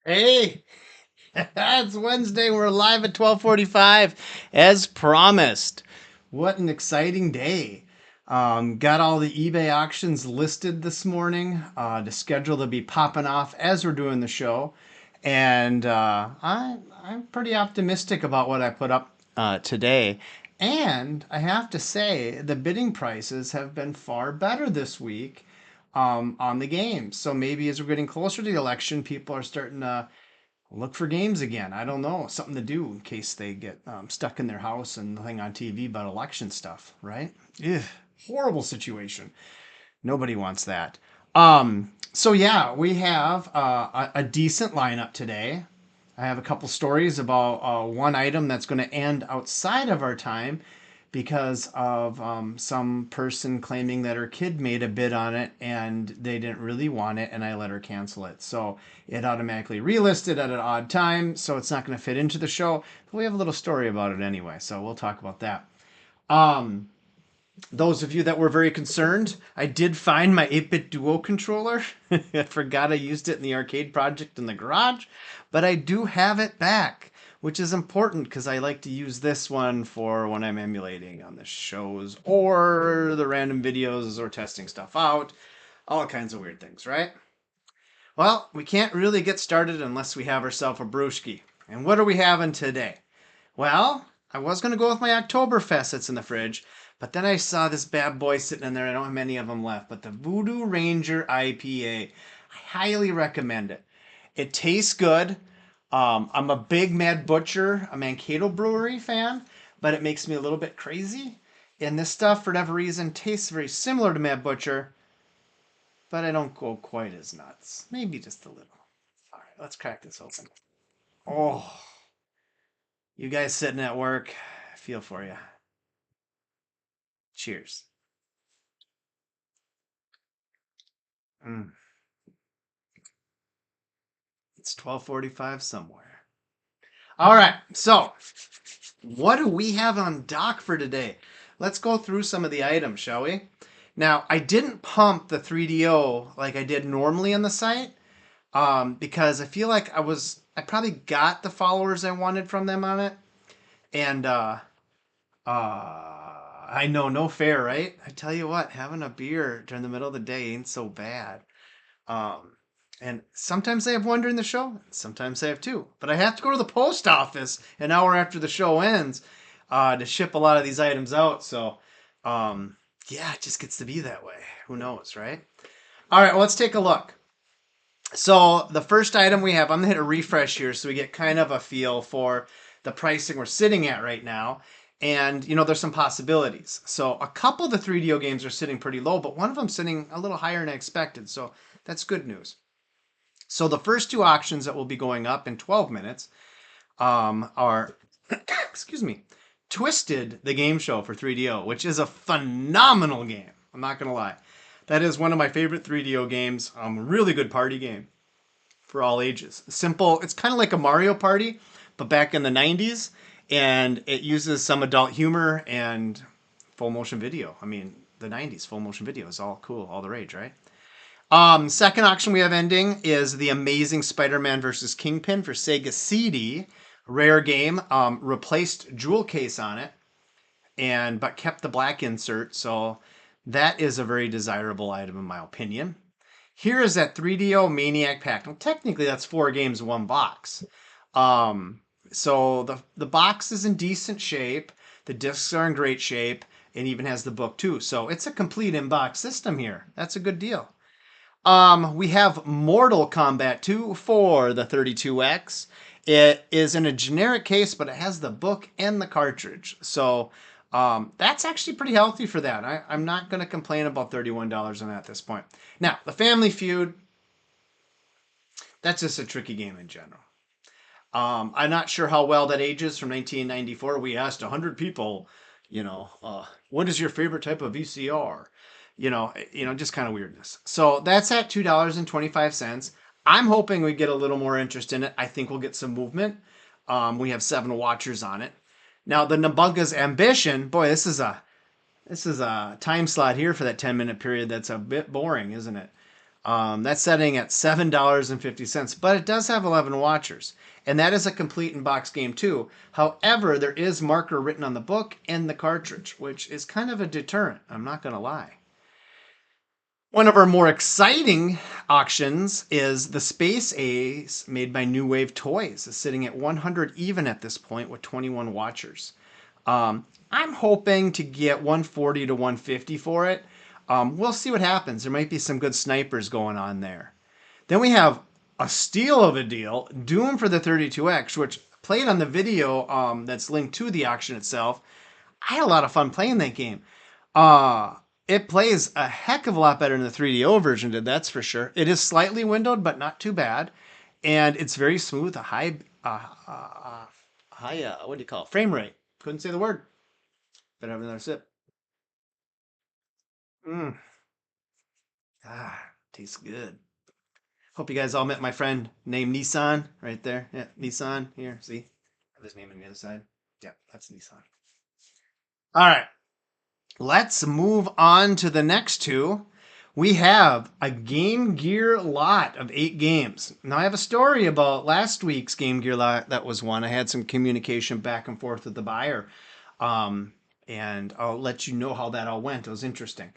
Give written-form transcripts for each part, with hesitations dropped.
Hey, it's Wednesday. We're live at 12:45 as promised. What an exciting day. Got all the eBay auctions listed this morning to schedule to be popping off as we're doing the show. And I'm pretty optimistic about what I put up today. And I have to say, the bidding prices have been far better this week on the games. So maybe as we're getting closer to the election, people are starting to look for games again. I don't know, something to do in case they get stuck in their house and nothing on TV about election stuff, right? Ugh, horrible situation. Nobody wants that. So yeah, we have a decent lineup today. I have a couple stories about one item that's going to end outside of our time because of some person claiming that her kid made a bid on it and they didn't really want it, and I let her cancel it. So it automatically relisted at an odd time, so it's not going to fit into the show. But we have a little story about it anyway, so we'll talk about that. Um, those of you that were very concerned, I did find my 8-bit Duo controller. I forgot I used it in the arcade project in the garage, but I do have it back, which is important because I like to use this one for when I'm emulating on the shows or the random videos or testing stuff out. All kinds of weird things, right? Well, we can't really get started unless we have ourselves a brewski. And what are we having today? Well, I was going to go with my Oktoberfest that's in the fridge, but then I saw this bad boy sitting in there. I don't have many of them left, but the Voodoo Ranger IPA. I highly recommend it. It tastes good. I'm a big Mad Butcher, a Mankato Brewery fan, but it makes me a little bit crazy. And this stuff, for whatever reason, tastes very similar to Mad Butcher, but I don't go quite as nuts. Maybe just a little. All right, let's crack this open. Oh, you guys sitting at work, I feel for you. Cheers. Mm, it's 12:45 somewhere. All right. So, what do we have on dock for today? Let's go through some of the items, shall we? Now, I didn't pump the 3DO like I did normally on the site because I feel like I probably got the followers I wanted from them on it. And I know, no fair, right? I tell you what, having a beer during the middle of the day ain't so bad. Um, and sometimes they have one during the show, sometimes they have two. But I have to go to the post office an hour after the show ends to ship a lot of these items out. So, yeah, it just gets to be that way. Who knows, right? All right, well, let's take a look. So the first item we have, I'm gonna hit a refresh here so we get kind of a feel for the pricing we're sitting at right now. And there's some possibilities. So a couple of the 3DO games are sitting pretty low, but one of them sitting a little higher than I expected. So that's good news. So the first two auctions that will be going up in 12 minutes are, excuse me, Twisted, the game show for 3DO, which is a phenomenal game. I'm not gonna lie. That is one of my favorite 3DO games. Really good party game for all ages. Simple. It's kind of like a Mario Party, but back in the 90s, and it uses some adult humor and full motion video. I mean, the 90s full motion video is all cool, all the rage, right? Second auction we have ending is the Amazing Spider-Man versus Kingpin for Sega CD. Rare game. Replaced jewel case on it, and but kept the black insert. So that is a very desirable item in my opinion. Here is that 3DO Maniac Pack. Well, technically that's 4 games in one box. Um, so the box is in decent shape. The discs are in great shape, and even has the book too. So it's a complete in-box system here. That's a good deal. We have Mortal Kombat 2 for the 32X. It is in a generic case, but it has the book and the cartridge. So that's actually pretty healthy for that. I'm not going to complain about $31 on that at this point. Now, the Family Feud, that's just a tricky game in general. I'm not sure how well that ages from 1994. We asked 100 people, what is your favorite type of VCR? Just kind of weirdness. So that's at $2.25. I'm hoping we get a little more interest in it. I think we'll get some movement. We have 7 watchers on it. Now the Nabunga's Ambition, boy, this is a time slot here for that 10-minute period. That's a bit boring, isn't it? That's setting at $7.50, but it does have 11 watchers. And that is a complete in-box game too. However, there is marker written on the book and the cartridge, which is kind of a deterrent. I'm not going to lie. One of our more exciting auctions is the Space Ace made by New Wave Toys. It's sitting at 100 even at this point with 21 watchers. I'm hoping to get 140 to 150 for it. We'll see what happens. There might be some good snipers going on there. Then we have a steal of a deal, Doom for the 32X, which played on the video that's linked to the auction itself. I had a lot of fun playing that game. It plays a heck of a lot better than the 3DO version did, that's for sure. It is slightly windowed, but not too bad. And it's very smooth, a high, what do you call it? Frame rate. Couldn't say the word. Better have another sip. Mmm. Tastes good. Hope you guys all met my friend named Nissan right there. Yeah, Nissan. Here, see? I have his name on the other side. Yeah, that's Nissan. All right. Let's move on to the next two. We have a Game Gear lot of 8 games. Now, I have a story about last week's Game Gear lot that was won. I had some communication back and forth with the buyer. And I'll let you know how that all went. It was interesting.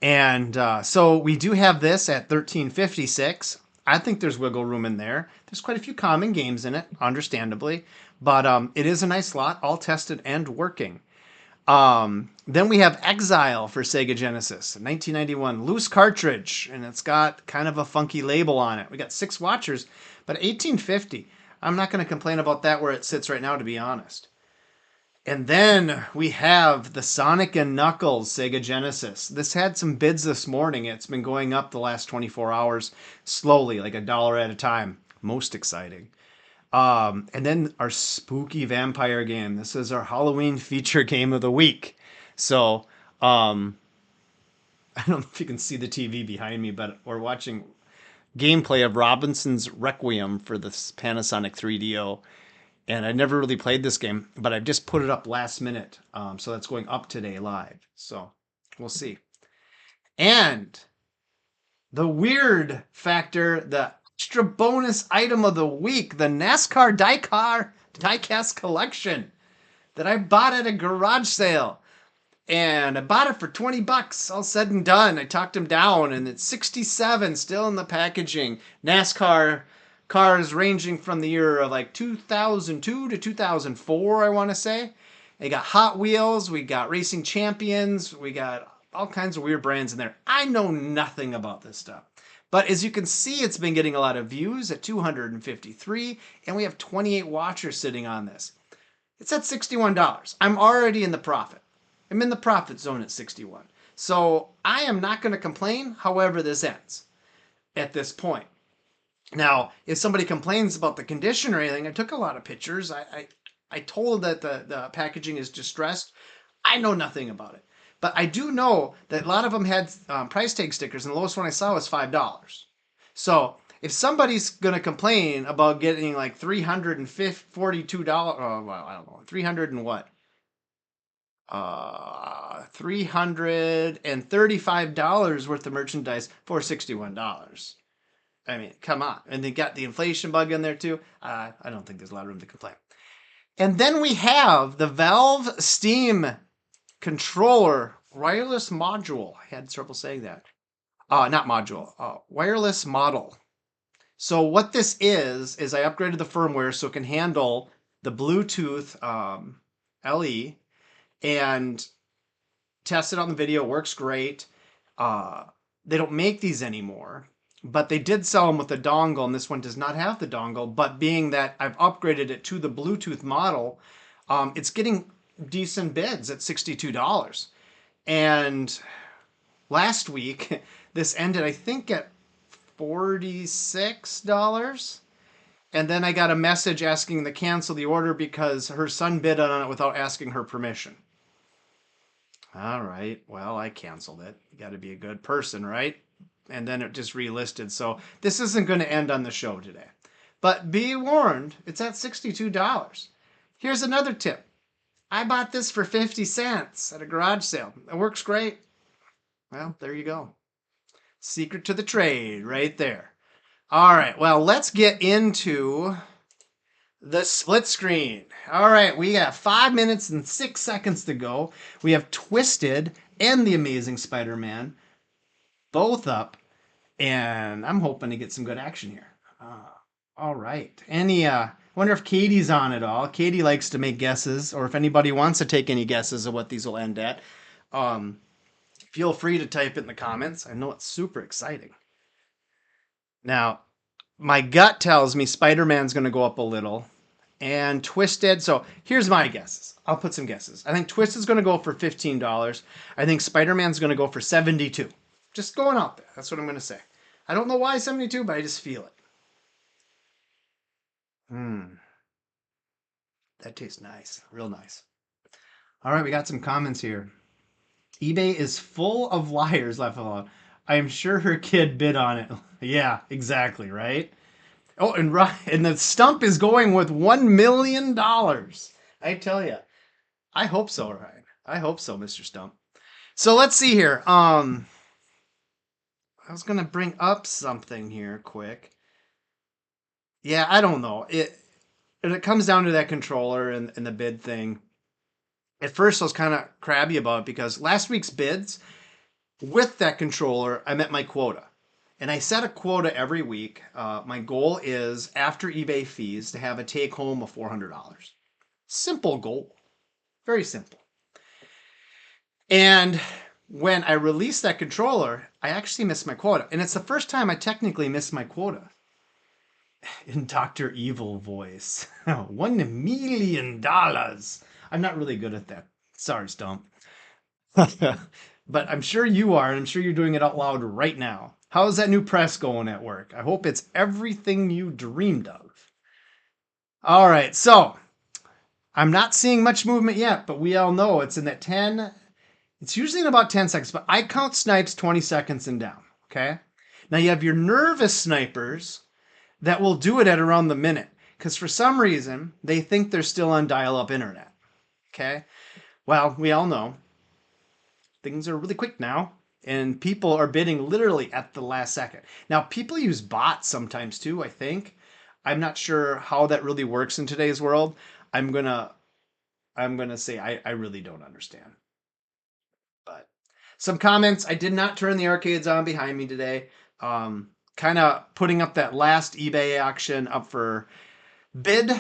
And so we do have this at $13.56. I think there's wiggle room in there. There's quite a few common games in it, understandably. But it is a nice lot, all tested and working. Then we have Exile for Sega Genesis, 1991, loose cartridge, and it's got kind of a funky label on it. We got 6 watchers, but $18.50. I'm not going to complain about that where it sits right now, to be honest. And then we have the Sonic and Knuckles Sega Genesis. This had some bids this morning. It's been going up the last 24 hours slowly, like $1 at a time. Most exciting. And then our spooky vampire game. This is our Halloween feature game of the week. So, I don't know if you can see the TV behind me, but we're watching gameplay of Robinson's Requiem for the Panasonic 3DO. And I never really played this game, but I just put it up last minute. So that's going up today live. So we'll see. And the weird factor, the extra bonus item of the week, the NASCAR diecast collection that I bought at a garage sale. And I bought it for 20 bucks, all said and done. I talked him down, and it's 67 still in the packaging. NASCAR cars ranging from the year of like 2002 to 2004, I want to say. They got Hot Wheels, we got Racing Champions, we got all kinds of weird brands in there. I know nothing about this stuff. But as you can see, it's been getting a lot of views at 253, and we have 28 watchers sitting on this. It's at $61. I'm already in the profit. I'm in the profit zone at 61. So I am not going to complain however this ends at this point. Now, if somebody complains about the condition or anything, I took a lot of pictures. I told that the packaging is distressed. I know nothing about it. But I do know that a lot of them had price tag stickers, and the lowest one I saw was $5. So if somebody's going to complain about getting like $342, well, I don't know, 300 and what? $335 worth of merchandise for $61. I mean, come on. And they got the inflation bug in there too. I don't think there's a lot of room to complain. And then we have the Valve Steam controller wireless module. I had trouble saying that. Not module, wireless model. So what this is I upgraded the firmware so it can handle the Bluetooth LE and tested on the video. Works great. They don't make these anymore, but they did sell them with the dongle, and this one does not have the dongle. But being that I've upgraded it to the Bluetooth model, it's getting decent bids at $62. And last week, this ended, I think, at $46. And then I got a message asking to cancel the order because her son bid on it without asking her permission. All right, well, I canceled it. You got to be a good person, right? And then it just relisted. So this isn't going to end on the show today. But be warned, it's at $62. Here's another tip. I bought this for 50 cents at a garage sale. It works great. Well, there you go. Secret to the trade right there. All right, well, let's get into the split screen. All right, we got 5 minutes and 6 seconds to go. We have Twisted and The Amazing Spider-Man both up, and I'm hoping to get some good action here. All right. Wonder if Katie's on it all. Katie likes to make guesses, or if anybody wants to take any guesses of what these will end at. Um, Feel free to type it in the comments. I know it's super exciting. Now, my gut tells me Spider-Man's going to go up a little, and Twisted. So here's my guesses. I'll put some guesses. I think Twisted's going to go for $15. I think Spider-Man's going to go for 72. Just going out there. That's what I'm going to say. I don't know why 72, but I just feel it. That tastes nice. Real nice. All right, we got some comments here. eBay is full of liars, left alone. I am sure her kid bid on it. Yeah, exactly, right? Oh, and the stump is going with $1 million. I tell you. I hope so, Ryan. I hope so, Mr. Stump. So let's see here. I was gonna bring up something here quick. Yeah, I don't know. It comes down to that controller and the bid thing. At first, I was kind of crabby about it because last week's bids with that controller, I met my quota. And I set a quota every week. My goal is, after eBay fees, to have a take home of $400. Simple goal. Very simple. And when I released that controller, I actually missed my quota. And it's the first time I technically missed my quota. In Dr. Evil voice. $1 million. I'm not really good at that. Sorry, Stump. But I'm sure you are, and I'm sure you're doing it out loud right now. How's that new press going at work? I hope it's everything you dreamed of. All right, so I'm not seeing much movement yet, but we all know it's in that 10. It's usually in about 10 seconds, but I count snipes 20 seconds and down, okay? Now you have your nervous snipers that will do it at around the minute, because for some reason, they think they're still on dial-up internet, okay? Well, we all know things are really quick now, and people are bidding literally at the last second. Now, people use bots sometimes too, I think. I'm not sure how that really works in today's world. I'm gonna say I really don't understand. But some comments. I did not turn the arcades on behind me today. Kind of putting up that last eBay auction up for bid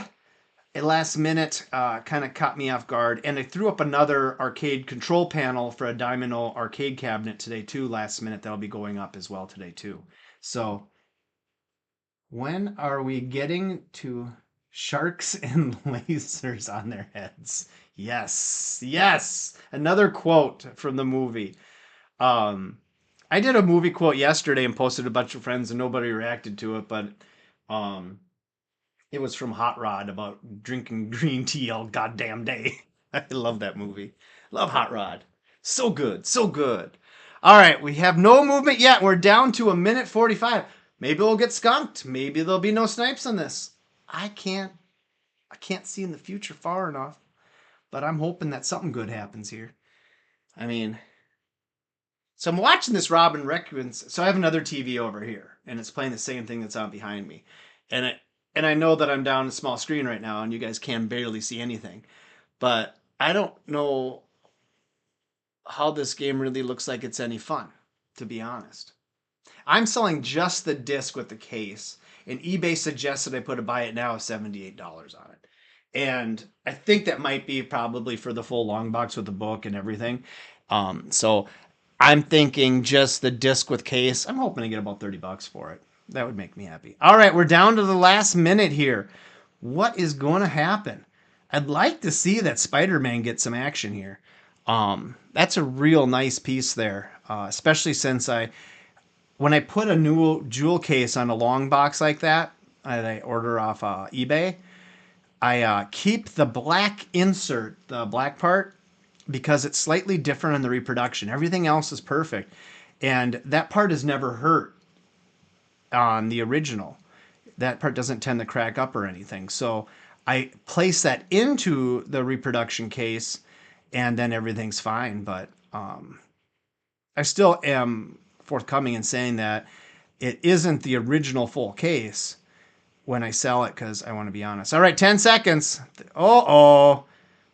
at last minute, kind of caught me off guard. And I threw up another arcade control panel for a Domino arcade cabinet today too, last minute. That'll be going up as well today too. So when are we getting to sharks and lasers on their heads? Yes, yes. Another quote from the movie. I did a movie quote yesterday and posted a bunch of friends and nobody reacted to it, but it was from Hot Rod about drinking green tea all goddamn day. I love that movie. Love Hot Rod. So good, so good. All right, we have no movement yet. We're down to 1:45. Maybe we'll get skunked. Maybe there'll be no snipes on this. I can't see in the future far enough, but I'm hoping that something good happens here. I mean, so I'm watching this Robin Requiem. So I have another TV over here, and it's playing the same thing that's on behind me, and I know that I'm down a small screen right now, and you guys can barely see anything, but I don't know how this game really looks like it's any fun, to be honest. I'm selling just the disc with the case, and eBay suggested I put a buy it now of $78 on it. And I think that might be probably for the full long box with the book and everything. So I'm thinking just the disc with case. I'm hoping to get about $30 for it. That would make me happy. All right, we're down to the last minute here. What is going to happen? I'd like to see that Spider-Man get some action here. That's a real nice piece there, especially since when I put a new jewel case on a long box like that, I order off eBay, I keep the black insert, the black part, because it's slightly different in the reproduction. Everything else is perfect. And that part is never hurt on the original. That part doesn't tend to crack up or anything. So I place that into the reproduction case and then everything's fine. But I still am forthcoming in saying that it isn't the original full case when I sell it, because I want to be honest. All right, 10 seconds. Oh.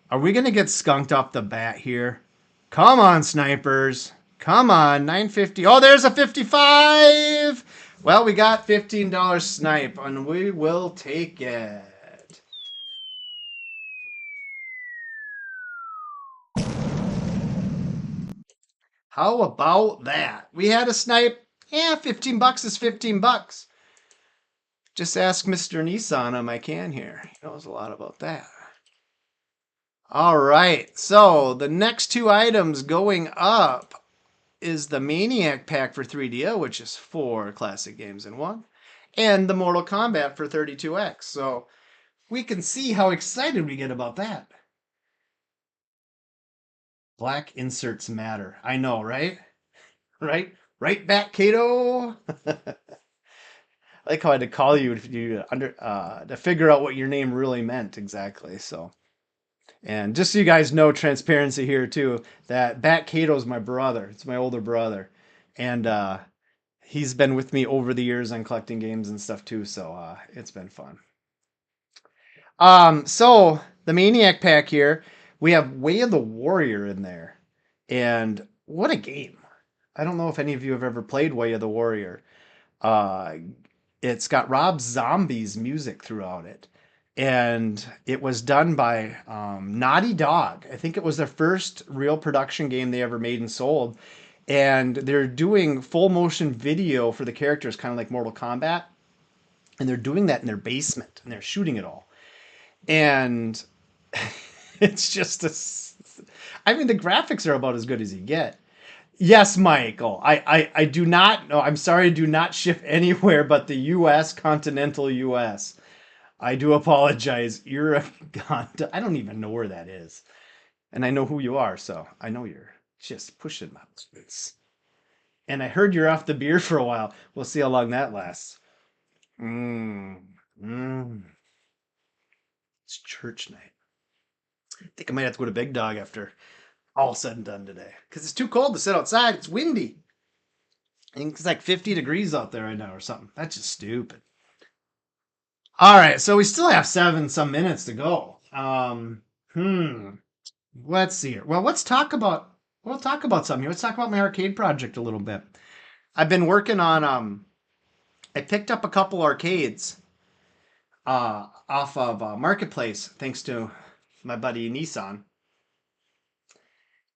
Are we going to get skunked off the bat here? Come on, snipers. Come on, 950. Oh, there's a 55. Well, we got $15 snipe, and we will take it. How about that? We had a snipe. Yeah, 15 bucks is 15 bucks. Just ask Mr. Nissan on my can here. He knows a lot about that. All right, so the next two items going up is the Maniac Pack for 3DO, which is 4 classic games in one, and the Mortal Kombat for 32X. So we can see how excited we get about that. Black inserts matter. I know, right? Right back, Kato. I like how I had to call you to figure out what your name really meant exactly. So. And just so you guys know, transparency here too, that Bat Kato's my brother. It's my older brother. And he's been with me over the years on collecting games and stuff too, so it's been fun. So the Maniac Pack here, we have Way of the Warrior in there. And what a game. I don't know if any of you have ever played Way of the Warrior. It's got Rob Zombie's music throughout it. And it was done by Naughty Dog. I think it was their first real production game they ever made and sold. And they're doing full motion video for the characters, kind of like Mortal Kombat. And they're doing that in their basement, and they're shooting it all. And it's just I mean, the graphics are about as good as you get. Yes, Michael. I do not know. I'm sorry, I do not ship anywhere but the U.S., continental U.S. I do apologize. You're a god. I don't even know where that is. And I know who you are, so I know you're just pushing my buttons. And I heard you're off the beer for a while. We'll see how long that lasts. It's church night. I think I might have to go to Big Dog after all said and done today. Because it's too cold to sit outside. It's windy. I think it's like 50 degrees out there right now or something. That's just stupid. All right, so we still have some minutes to go. Let's see here. Well, we'll talk about something here. Let's talk about my arcade project a little bit. I've been working on I picked up a couple arcades off of Marketplace thanks to my buddy Nissan.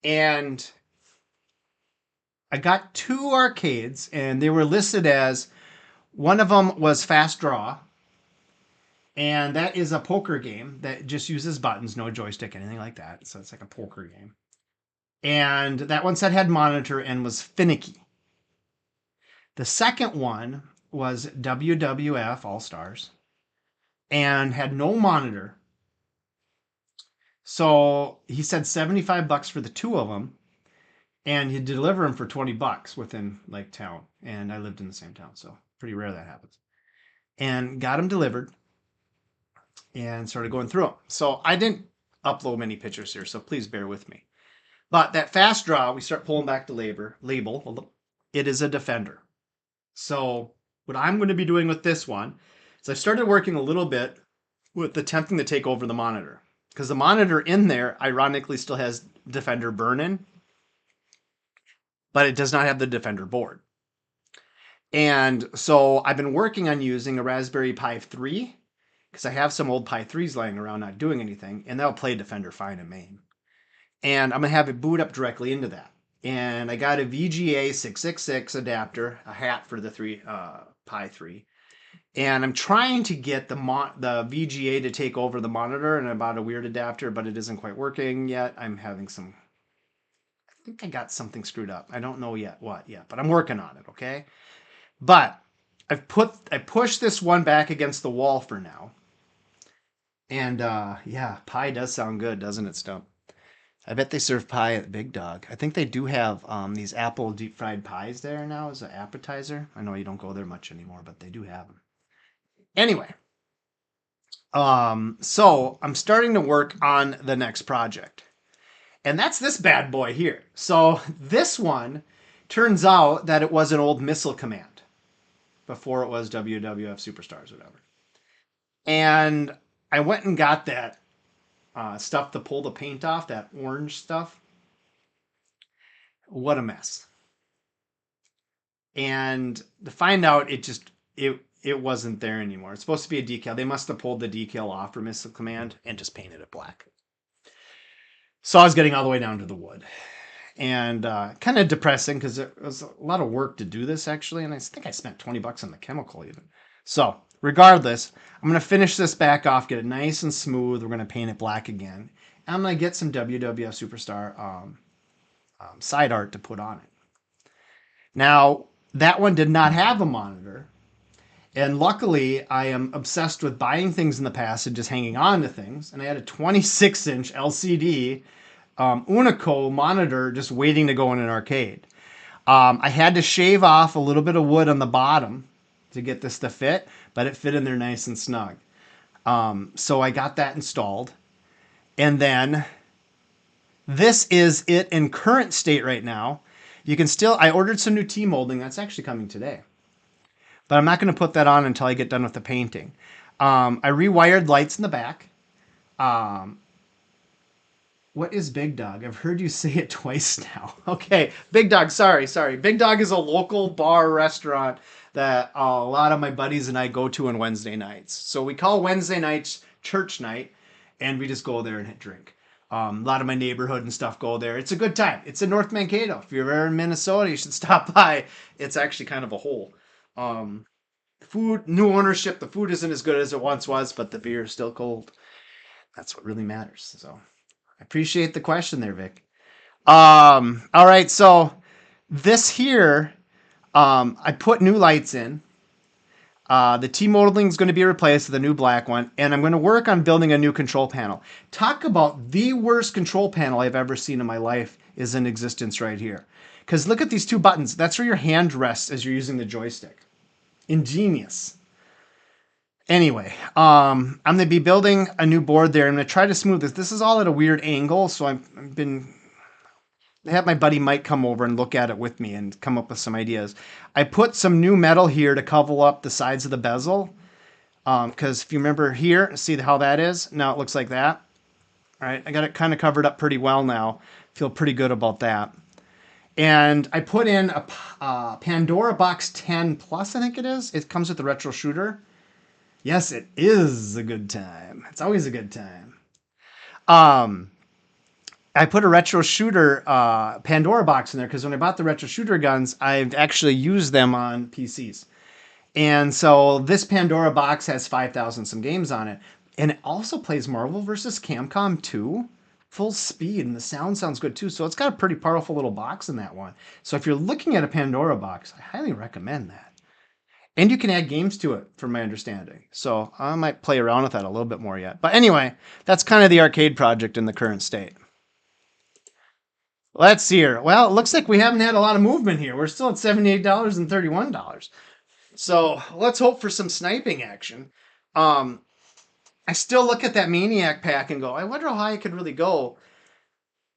And I got 2 arcades, and they were listed as, one of them was Fast Draw, and that is a poker game that just uses buttons, no joystick, anything like that. So it's like a poker game. And that one said had monitor and was finicky. The second one was WWF All Stars and had no monitor. So he said 75 bucks for the 2 of them, and he'd deliver them for 20 bucks within like town. And I lived in the same town, so pretty rare that happens. And got them delivered and started going through them. So I didn't upload many pictures here, so please bear with me. But that Fast Draw, we start pulling back the label. It is a Defender. So what I'm going to be doing with this one is I started working a little bit with attempting to take over the monitor. Because the monitor in there, ironically, still has Defender burn-in, but it does not have the Defender board. And so I've been working on using a Raspberry Pi 3, because I have some old Pi 3s laying around not doing anything, and that'll play Defender fine in main. And I'm going to have it boot up directly into that. And I got a VGA 666 adapter, a hat for the Pi 3. And I'm trying to get the VGA to take over the monitor, and I bought a weird adapter, but it isn't quite working yet. I'm having I think I got something screwed up. I don't know yet what yet, but I'm working on it, okay? But I pushed this one back against the wall for now. And yeah, pie does sound good, doesn't it, Stump? I bet they serve pie at Big Dog. I think they do have these apple deep fried pies there now as an appetizer. I know you don't go there much anymore, but they do have them. Anyway, so I'm starting to work on the next project. And that's this bad boy here. So this one Turns out that it was an old Missile Command before it was WWF Superstars or whatever. And I went and got that stuff to pull the paint off, that orange stuff. What a mess. And to find out, it wasn't there anymore. It's supposed to be a decal. They must have pulled the decal off for Missile Command and just painted it black. So I was getting all the way down to the wood. And kind of depressing because it was a lot of work to do this actually. And I think I spent $20 on the chemical even. So regardless, I'm going to finish this back off, get it nice and smooth. We're going to paint it black again. And I'm going to get some WWF Superstar side art to put on it. Now, that one did not have a monitor. And luckily, I am obsessed with buying things in the past and just hanging on to things. And I had a 26-inch LCD Unico monitor just waiting to go in an arcade. I had to shave off a little bit of wood on the bottom to get this to fit, but it fit in there nice and snug. So I got that installed. And then this is it in current state right now. You can still, I ordered some new T-molding. That's actually coming today. But I'm not going to put that on until I get done with the painting. I rewired lights in the back. What is Big Dog? I've heard you say it twice now. Okay, Big Dog, sorry. Big Dog is a local bar restaurant that a lot of my buddies and I go to on Wednesday nights. So we call Wednesday nights church night, and we just go there and drink. A lot of my neighborhood and stuff go there. It's a good time. It's in North Mankato. If you're ever in Minnesota, you should stop by. It's actually kind of a hole. Food, new ownership. The food isn't as good as it once was, but the beer is still cold. That's what really matters. So I appreciate the question there, Vic. All right, so this here, I put new lights in. The T-molding is going to be replaced with a new black one, and I'm going to work on building a new control panel. Talk about the worst control panel I've ever seen in my life is in existence right here. Because look at these two buttons. That's where your hand rests as you're using the joystick. Ingenious. Anyway, I'm going to be building a new board there. I'm going to try to smooth this. This is all at a weird angle, so I have my buddy Mike come over and look at it with me and come up with some ideas. I put some new metal here to cover up the sides of the bezel. Because if you remember here, see how that is? Now it looks like that. All right, I got it kind of covered up pretty well now. Feel pretty good about that. And I put in a Pandora Box 10 Plus, I think it is. It comes with the retro shooter. Yes, it is a good time. It's always a good time. I put a retro shooter Pandora box in there because when I bought the retro shooter guns, I've actually used them on PCs. And so this Pandora box has 5,000 some games on it. And it also plays Marvel vs. Capcom 2 full speed, and the sound sounds good too. So it's got a pretty powerful little box in that one. So if you're looking at a Pandora box, I highly recommend that. And you can add games to it, from my understanding. So I might play around with that a little bit more yet. But anyway, that's kind of the arcade project in the current state. Let's see here. Well, it looks like we haven't had a lot of movement here. We're still at $78 and $31. So let's hope for some sniping action. I still look at that Maniac pack and go, I wonder how high it could really go.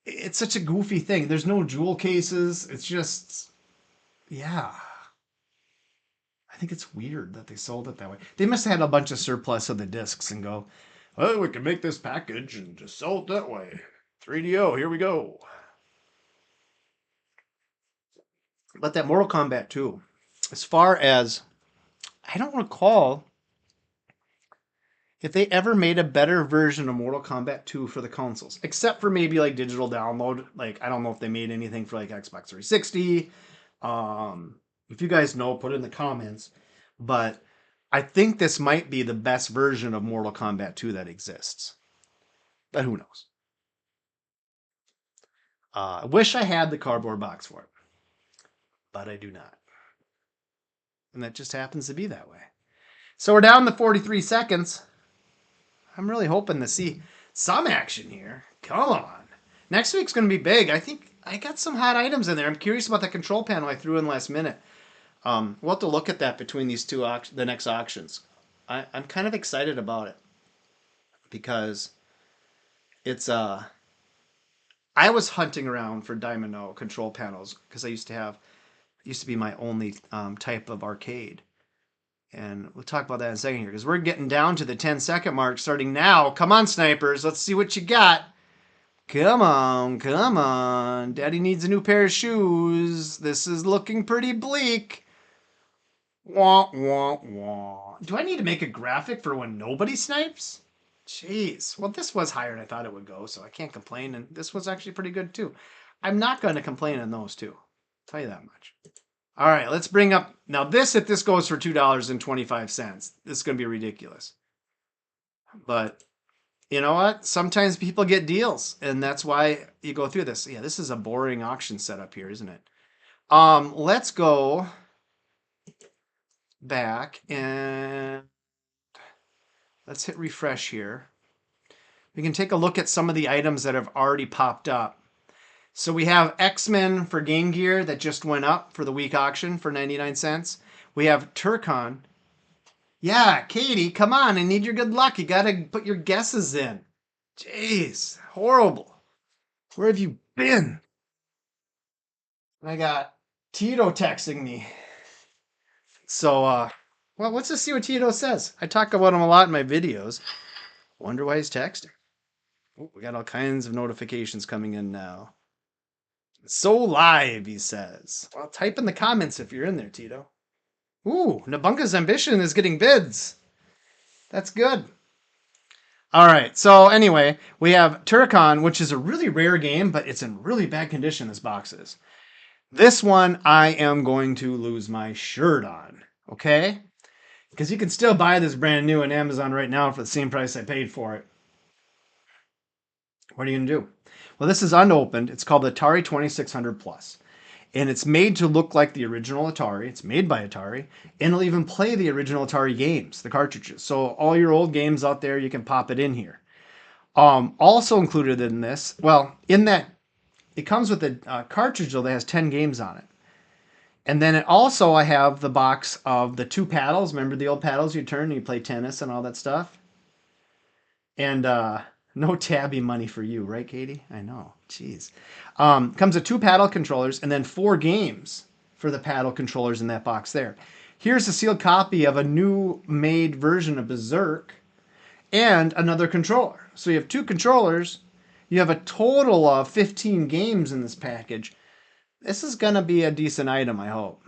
It's such a goofy thing. There's no jewel cases. It's just, yeah. I think it's weird that they sold it that way. They must have had a bunch of surplus of the discs and go, oh, we can make this package and just sell it that way. 3DO, here we go. But that Mortal Kombat 2, as far as, I don't recall if they ever made a better version of Mortal Kombat 2 for the consoles, except for maybe like digital download. Like, I don't know if they made anything for like Xbox 360. If you guys know, put it in the comments. But I think this might be the best version of Mortal Kombat 2 that exists. But who knows? I wish I had the cardboard box for it, but I do not. And that just happens to be that way. So we're down to 43 seconds. I'm really hoping to see some action here. Come on. Next week's going to be big. I think I got some hot items in there. I'm curious about the control panel I threw in last minute. We'll have to look at that between these two, the next auctions. I'm kind of excited about it because it's I was hunting around for Diamond control panels because I used to have used to be my only type of arcade. And we'll talk about that in a second here because we're getting down to the 10-second mark starting now. Come on, snipers. Let's see what you got. Come on, come on. Daddy needs a new pair of shoes. This is looking pretty bleak. Wah, wah, wah. Do I need to make a graphic for when nobody snipes? Jeez. Well, this was higher than I thought it would go, so I can't complain. And this was actually pretty good, too. I'm not going to complain on those two. I'll tell you that much. All right, let's bring up... Now, this, if this goes for $2.25, this is going to be ridiculous. But you know what? Sometimes people get deals, and that's why you go through this. Yeah, this is a boring auction setup here, isn't it? Let's go back and let's hit refresh here. We can take a look at some of the items that have already popped up. So we have X-Men for Game Gear that just went up for the week auction for 99 cents. We have Turcon. Yeah, Katie, come on. I need your good luck. You got to put your guesses in. Jeez, horrible. Where have you been? I got Tito texting me. So, well, let's just see what Tito says. I talk about him a lot in my videos. Wonder why he's texting. Oh, we got all kinds of notifications coming in now. So live, he says. Well, type in the comments if you're in there, Tito. Ooh, Nabunga's Ambition is getting bids. That's good. All right, so anyway, we have Turcon, which is a really rare game, but it's in really bad condition, this box is. This one I am going to lose my shirt on, okay? Because you can still buy this brand new on Amazon right now for the same price I paid for it. What are you going to do? Well, this is unopened. It's called the Atari 2600 Plus. And it's made to look like the original Atari. It's made by Atari. And it'll even play the original Atari games, the cartridges. So all your old games out there, you can pop it in here. Also included in this, well, in that, it comes with a cartridge that has 10 games on it. And then I have the box of the two paddles. Remember the old paddles you turn and you play tennis and all that stuff? And no tabby money for you, right, Katie? I know. Jeez. Comes with two paddle controllers and then 4 games for the paddle controllers in that box there. Here's a sealed copy of a new made version of Berserk and another controller. So you have 2 controllers. You have a total of 15 games in this package. This is going to be a decent item, I hope.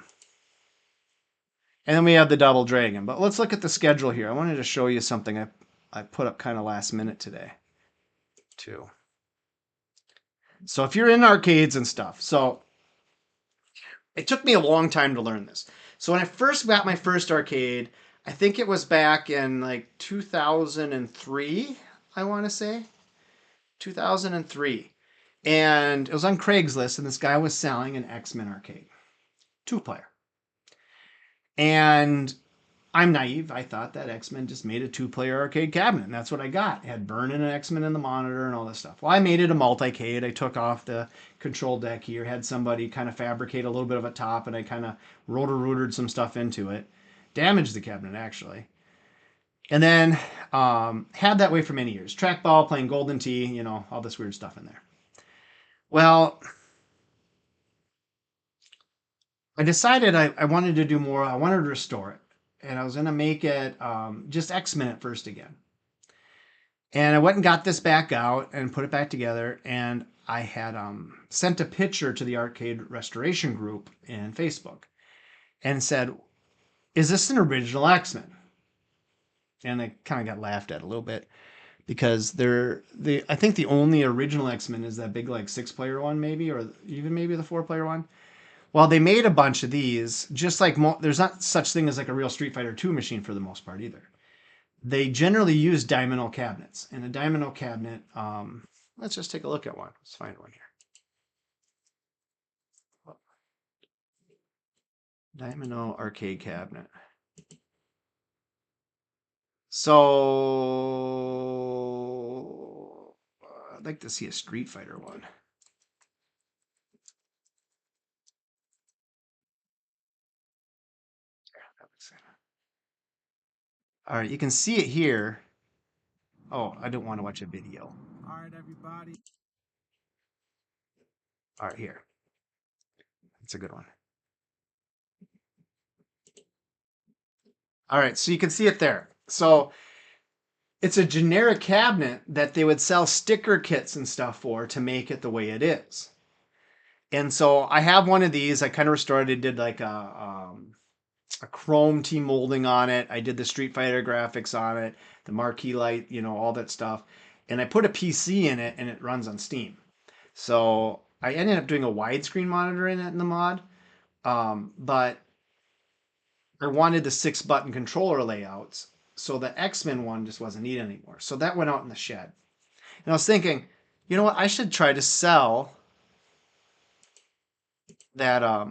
And then we have the Double Dragon. But let's look at the schedule here. I wanted to show you something I put up kind of last minute today, too. So if you're in arcades and stuff, so it took me a long time to learn this. So when I first got my first arcade, I think it was back in like 2003, I want to say. 2003. And it was on Craigslist, and this guy was selling an X-Men arcade. 2-player. And I'm naive. I thought that X-Men just made a 2-player arcade cabinet, and that's what I got. It had Burn and an X-Men in the monitor and all this stuff. Well, I made it a multi-cade. I took off the control deck here, had somebody kind of fabricate a little bit of a top, and I kind of rotor-rootered some stuff into it. Damaged the cabinet, actually. And then had that way for many years. Trackball, playing Golden Tee, you know, all this weird stuff in there. Well, I decided I wanted to do more. I wanted to restore it. And I was going to make it just X-Men at first again. And I went and got this back out and put it back together. And I had sent a picture to the Arcade Restoration group in Facebook and said, is this an original X-Men? And I kind of got laughed at a little bit because I think the only original X-Men is that big like 6-player one maybe, or even maybe the 4-player one. Well, they made a bunch of these, just like there's not such thing as like a real Street Fighter 2 machine for the most part either. They generally use Dynamo cabinets. And a Dynamo cabinet, let's just take a look at one. Let's find one here. Dynamo arcade cabinet. So I'd like to see a Street Fighter one. All right, you can see it here. Oh, I don't want to watch a video. All right, everybody. All right, here. It's a good one. All right, so you can see it there. So it's a generic cabinet that they would sell sticker kits and stuff for to make it the way it is. And so I have one of these. I kind of restored it. Did like a chrome T molding on it. I did the Street Fighter graphics on it, the marquee light, all that stuff. And I put a PC in it, and it runs on Steam. So I ended up doing a widescreen monitor in it in the mod. But I wanted the 6-button controller layouts. So the X-Men one just wasn't needed anymore. So that went out in the shed. And I was thinking, you know what? I should try to sell that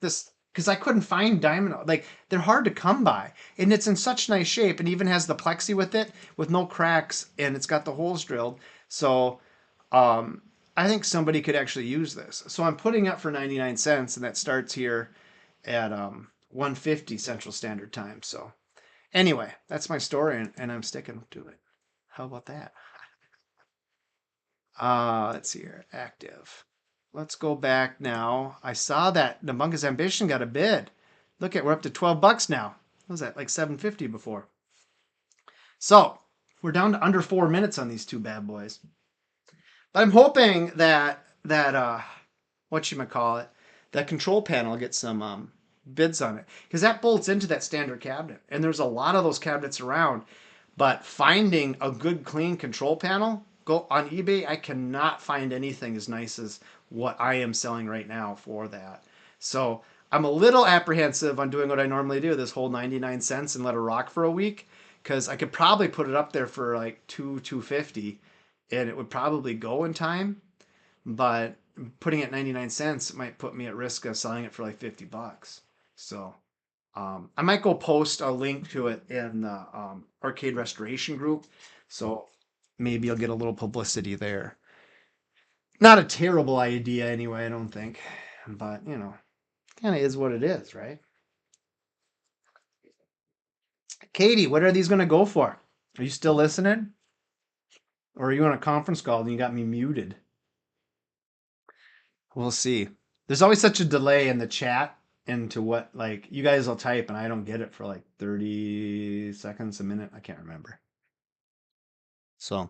this because I couldn't find diamond. Like they're hard to come by, and it's in such nice shape, and even has the plexi with it, with no cracks, and it's got the holes drilled. So I think somebody could actually use this. So I'm putting up for 99 cents, and that starts here at 1:50 Central Standard Time. So anyway, that's my story, and I'm sticking to it. How about that? Let's see here. Active. Let's go back now. I saw that Nabunga's Ambition got a bid. Look at, we're up to $12 now. What was that, like 750 before? So we're down to under 4 minutes on these two bad boys. But I'm hoping that whatchamacallit, that control panel gets some bids on it. Because that bolts into that standard cabinet. And there's a lot of those cabinets around. But finding a good clean control panel, go on eBay, I cannot find anything as nice as what I am selling right now for that. So I'm a little apprehensive on doing what I normally do, this whole 99 cents and let it rock for a week, because I could probably put it up there for like 250 and it would probably go in time, but putting it 99 cents might put me at risk of selling it for like $50. So I might go post a link to it in the arcade restoration group. So maybe I'll get a little publicity there. Not a terrible idea anyway, I don't think. But, kind of is what it is, right? Katie, what are these going to go for? Are you still listening? Or are you on a conference call and you got me muted? We'll see. There's always such a delay in the chat into what, like, you guys will type and I don't get it for like 30 seconds, a minute. I can't remember. So,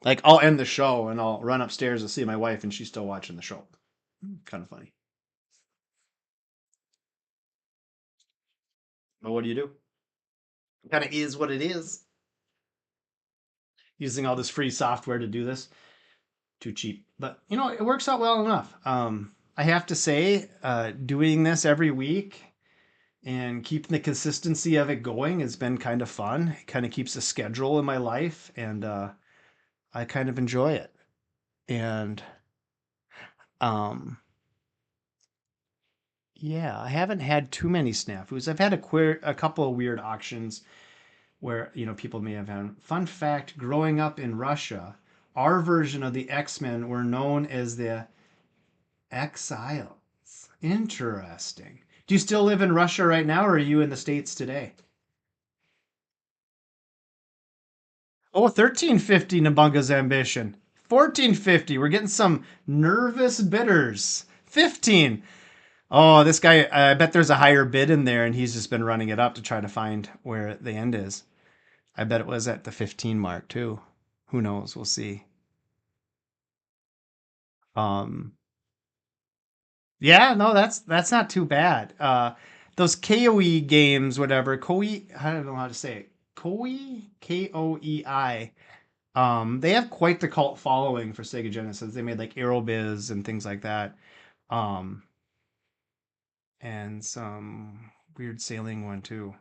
like, I'll end the show and I'll run upstairs to see my wife and she's still watching the show. Kind of funny. But what do you do? Kind of is what it is. Using all this free software to do this. Too cheap. But, it works out well enough. I have to say, doing this every week and keeping the consistency of it going has been kind of fun. It kind of keeps a schedule in my life, and I kind of enjoy it. And um, yeah, I haven't had too many snafus. I've had a couple of weird auctions where people may have had. Fun fact: growing up in Russia, our version of the X-Men were known as the Exiles. Interesting. Do you still live in Russia right now, or are you in the States today? Oh, 1350 Nabunga's Ambition. 1450. We're getting some nervous bidders. 15. Oh, this guy, I bet there's a higher bid in there and he's just been running it up to try to find where the end is. I bet it was at the 15 mark too. Who knows? We'll see. Um yeah, no, that's not too bad. Those KOE games, whatever, KOE, I don't know how to say it. KOE, KOEI. They have quite the cult following for Sega Genesis. They made like Aerobiz and things like that. Um, and some weird sailing one too.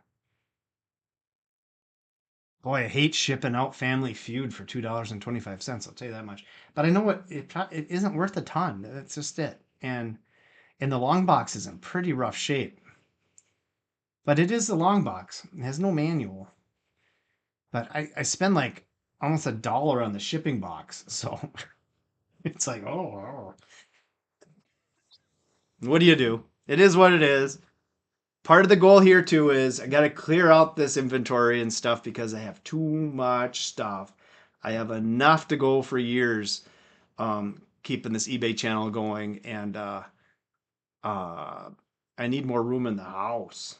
Boy, I hate shipping out Family Feud for $2.25. I'll tell you that much. But I know it isn't worth a ton. That's just it. And the long box is in pretty rough shape. But it is the long box. It has no manual. But I spend like almost $1 on the shipping box. So it's like, oh. What do you do? It is what it is. Part of the goal here too is I got to clear out this inventory and stuff because I have too much stuff. I have enough to go for years, keeping this eBay channel going, and uh, I need more room in the house.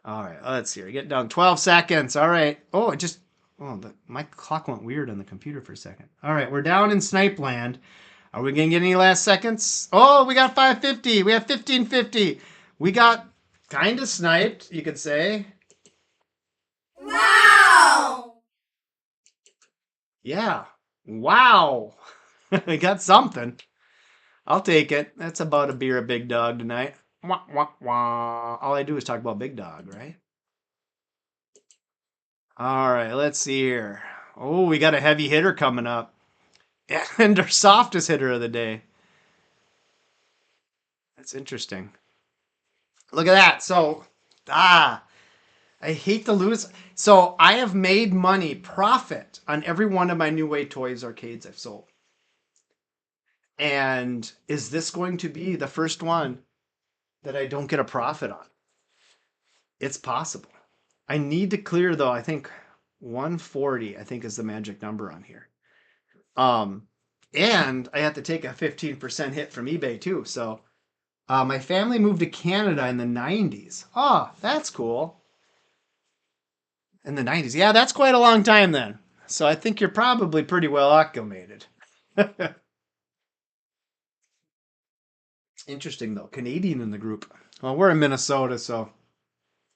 All right, let's see. We're getting down 12 seconds. All right. Oh, my clock went weird on the computer for a second. All right, we're down in Snipe Land. Are we going to get any last seconds? Oh, we got 550. We have 1550. We got kind of sniped, you could say. Wow! Yeah. Wow. We got something. I'll take it. That's about a beer of Big Dog tonight. Wah, wah, wah. All I do is talk about Big Dog, right? All right, let's see here. Oh, we got a heavy hitter coming up. And our softest hitter of the day. That's interesting. Look at that. So, I hate to lose. So, I have made money, profit on every one of my New Way Toys arcades I've sold. And is this going to be the first one that I don't get a profit on? It's possible. I need to clear though. I think 140, I think, is the magic number on here. And I have to take a 15% hit from eBay too. So my family moved to Canada in the 90s. Oh, that's cool. In the 90s. Yeah, that's quite a long time then. So I think you're probably pretty well acclimated. Interesting though. Canadian in the group. Well, we're in Minnesota, so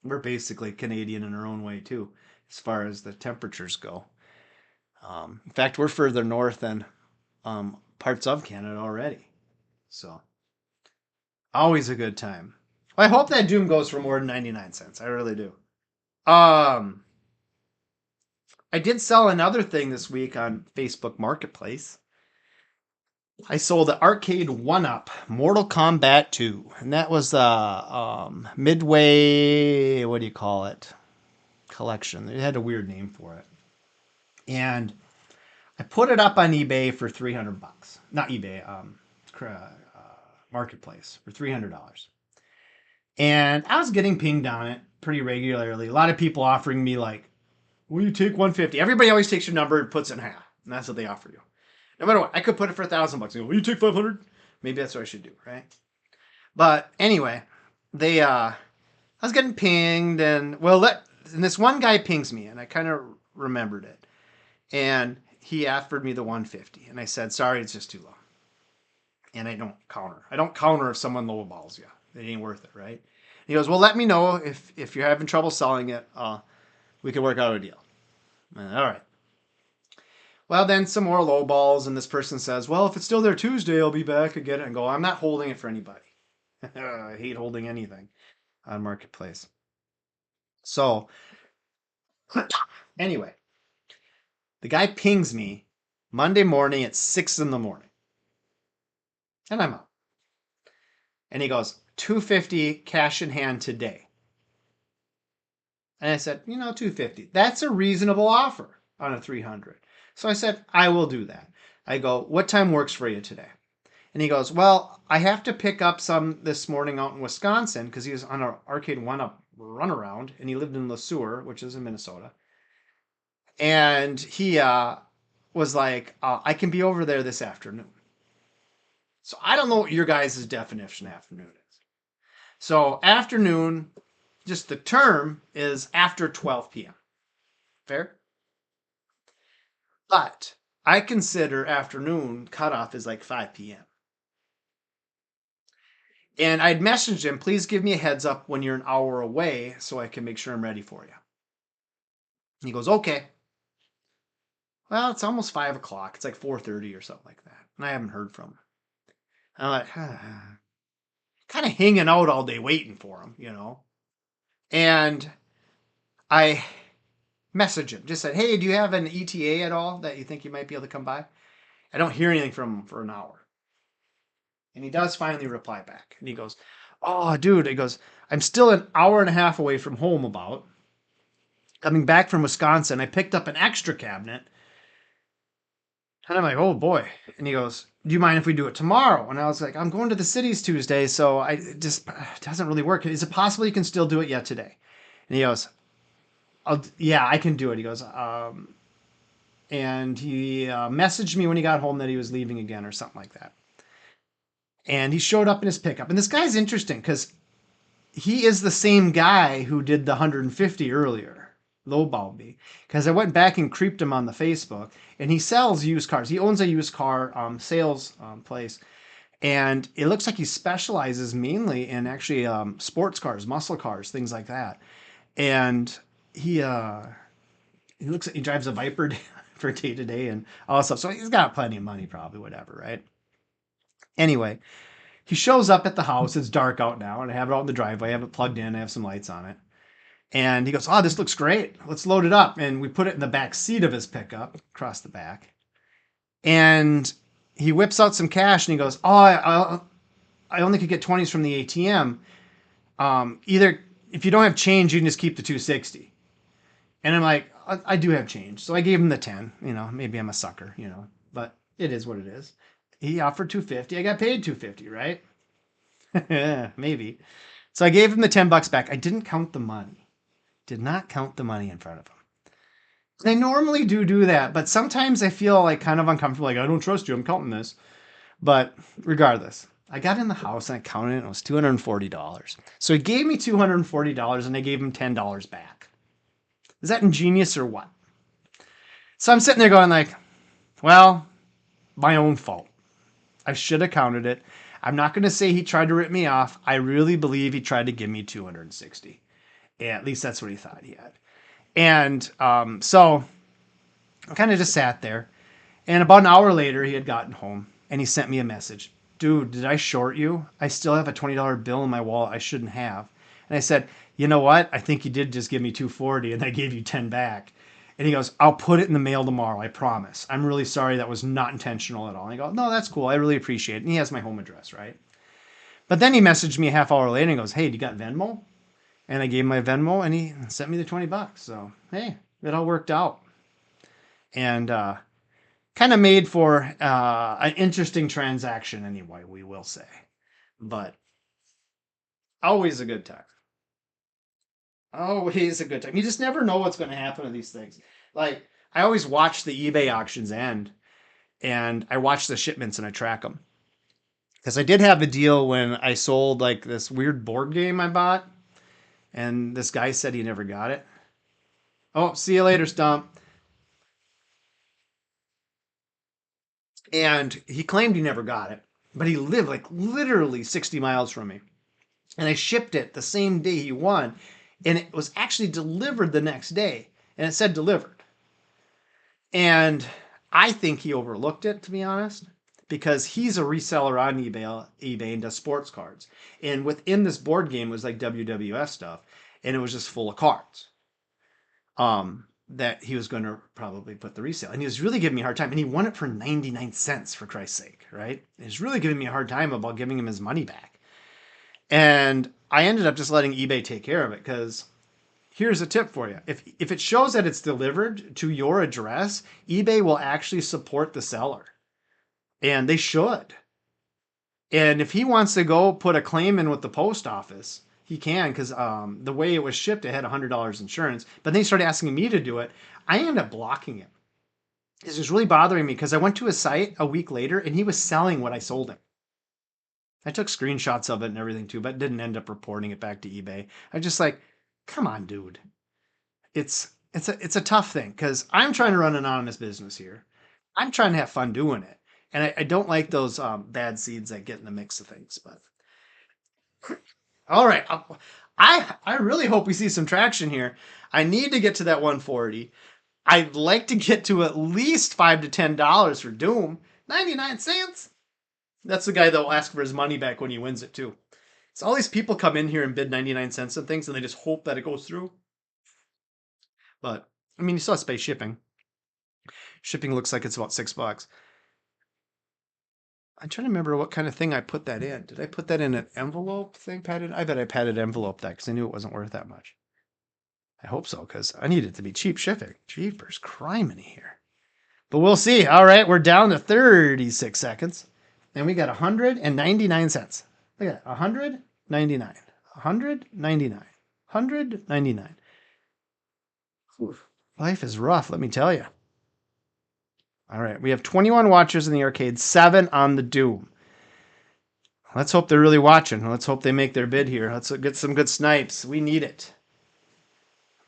we're basically Canadian in our own way too, as far as the temperatures go. In fact, we're further north than parts of Canada already. So always a good time. Well, I hope that Doom goes for more than 99 cents. I really do. Um, I did sell another thing this week on Facebook Marketplace. I sold the Arcade 1-Up Mortal Kombat 2. And that was the Midway, what do you call it? Collection. It had a weird name for it. And I put it up on eBay for $300. Not eBay, Marketplace for $300. And I was getting pinged on it pretty regularly. A lot of people offering me like, will you take 150? Everybody always takes your number and puts it in half. And that's what they offer you. No matter what, I could put it for $1,000. Will you take 500? Maybe that's what I should do, right? But anyway, I was getting pinged and and this one guy pings me and I kind of remembered it. And he offered me the 150 and I said, sorry, it's just too low. And I don't counter. I don't counter if someone lowballs you. It ain't worth it, right? And he goes, well, let me know if you're having trouble selling it. We can work out a deal. All right. Well, then some more lowballs, and this person says, well, if it's still there Tuesday, I'll be back and get it. And go, I'm not holding it for anybody. I hate holding anything on Marketplace. So, anyway, the guy pings me Monday morning at 6 in the morning. And I'm up. And he goes, 250 cash in hand today. And I said, 250. That's a reasonable offer on a 300. So I said, I will do that. I go, what time works for you today? And he goes, well, I have to pick up some this morning out in Wisconsin because he was on an Arcade 1-Up runaround and he lived in Le Sueur, which is in Minnesota. And he was like, I can be over there this afternoon. So I don't know what your guys' definition of afternoon is. So afternoon, just the term is after 12 p.m. Fair? But I consider afternoon cutoff is like 5 p.m. And I'd messaged him, please give me a heads up when you're an hour away so I can make sure I'm ready for you. And he goes, okay. Well, it's almost 5 o'clock. It's like 4:30 or something like that. And I haven't heard from him. I'm like, kind of hanging out all day waiting for him, And I messaged him, just said, hey, do you have an ETA at all that you think you might be able to come by? I don't hear anything from him for an hour. And he does finally reply back. And he goes, oh, dude, he goes, I'm still an hour and a half away from home about. Coming back from Wisconsin, I picked up an extra cabinet. And I'm like, oh boy. And he goes, do you mind if we do it tomorrow? And I was like, I'm going to the cities Tuesday, so it doesn't really work. Is it possible you can still do it yet today? And he goes, yeah, I can do it. He goes, and he messaged me when he got home that he was leaving again or something like that. And he showed up in his pickup. And this guy's interesting because he is the same guy who did the 150 earlier, lowballed me, because I went back and creeped him on the Facebook, and he sells used cars. He owns a used car sales place, and it looks like he specializes mainly in actually sports cars, muscle cars, things like that. And he he drives a Viper for day to day and all that stuff. So he's got plenty of money, probably, whatever, right? Anyway, he shows up at the house. It's dark out now, and I have it out in the driveway. I have it plugged in. I have some lights on it. And he goes, "Oh, this looks great. Let's load it up." And we put it in the back seat of his pickup, across the back. And he whips out some cash and he goes, "Oh, I only could get 20s from the ATM. Either if you don't have change, you can just keep the 260." And I'm like, I do have change. So I gave him the 10. Maybe I'm a sucker, but it is what it is. He offered 250. I got paid 250, right? Yeah, maybe. So I gave him the $10 back. I didn't count the money. Did not count the money in front of him. I normally do that, but sometimes I feel like kind of uncomfortable. Like, I don't trust you. I'm counting this. But regardless, I got in the house and I counted it, and it was $240. So he gave me $240 and I gave him $10 back. Is that ingenious or what? So I'm sitting there going like, well, my own fault. I should have counted it. I'm not going to say he tried to rip me off. I really believe he tried to give me 260. Yeah, at least that's what he thought he had. And so I kind of just sat there. And about an hour later, he had gotten home and he sent me a message. "Dude, did I short you? I still have a $20 bill in my wallet I shouldn't have." And I said, "You know what? I think you did just give me 240 and I gave you 10 back." And he goes, "I'll put it in the mail tomorrow. I promise. I'm really sorry. That was not intentional at all." And I go, "No, that's cool. I really appreciate it." And he has my home address, right? But then he messaged me a half hour later and he goes, "Hey, do you got Venmo?" And I gave him my Venmo and he sent me the $20. So, hey, it all worked out. And kind of made for an interesting transaction anyway, we will say. But always a good time. Always a good time. You just never know what's going to happen to these things. Like, I always watch the eBay auctions end, and I watch the shipments and I track them. Because I did have a deal when I sold like this weird board game I bought, and this guy said he never got it. Oh, see you later, Stump. And he claimed he never got it, but he lived like literally 60 miles from me. And I shipped it the same day he won, and it was actually delivered the next day, and it said delivered. And I think he overlooked it, to be honest, because he's a reseller on eBay and does sports cards. And within this board game was like WWF stuff, and it was just full of cards. That he was going to probably put the resale. And he was really giving me a hard time. And he won it for 99 cents, for Christ's sake, right? He was really giving me a hard time about giving him his money back. And I ended up just letting eBay take care of it, because here's a tip for you. If it shows that it's delivered to your address, eBay will actually support the seller. And they should. And if he wants to go put a claim in with the post office, he can, because the way it was shipped, it had $100 insurance. But then he started asking me to do it. I ended up blocking him. This was really bothering me because I went to his site a week later and he was selling what I sold him. I took screenshots of it and everything too, but didn't end up reporting it back to eBay. I just like, come on, dude. It's a tough thing because I'm trying to run an honest business here. I'm trying to have fun doing it, and I don't like those bad seeds that get in the mix of things. But all right, I really hope we see some traction here. I need to get to that 140. I'd like to get to at least $5 to $10 for Doom. 99 cents. That's the guy that will ask for his money back when he wins it too. So all these people come in here and bid 99 cents on things, and they just hope that it goes through. But I mean, you saw space shipping. Shipping looks like it's about $6. I'm trying to remember what kind of thing I put that in. Did I put that in an envelope thing, padded? I bet I padded envelope that because I knew it wasn't worth that much. I hope so, because I need it to be cheap shipping. Jeepers, criminy here. But we'll see. All right, we're down to 36 seconds. And we got 199 cents. Look at that. 199. 199. 199. Life is rough, let me tell you. All right, we have 21 watchers in the arcade, 7 on the Doom. Let's hope they're really watching. Let's hope they make their bid here. Let's get some good snipes. We need it.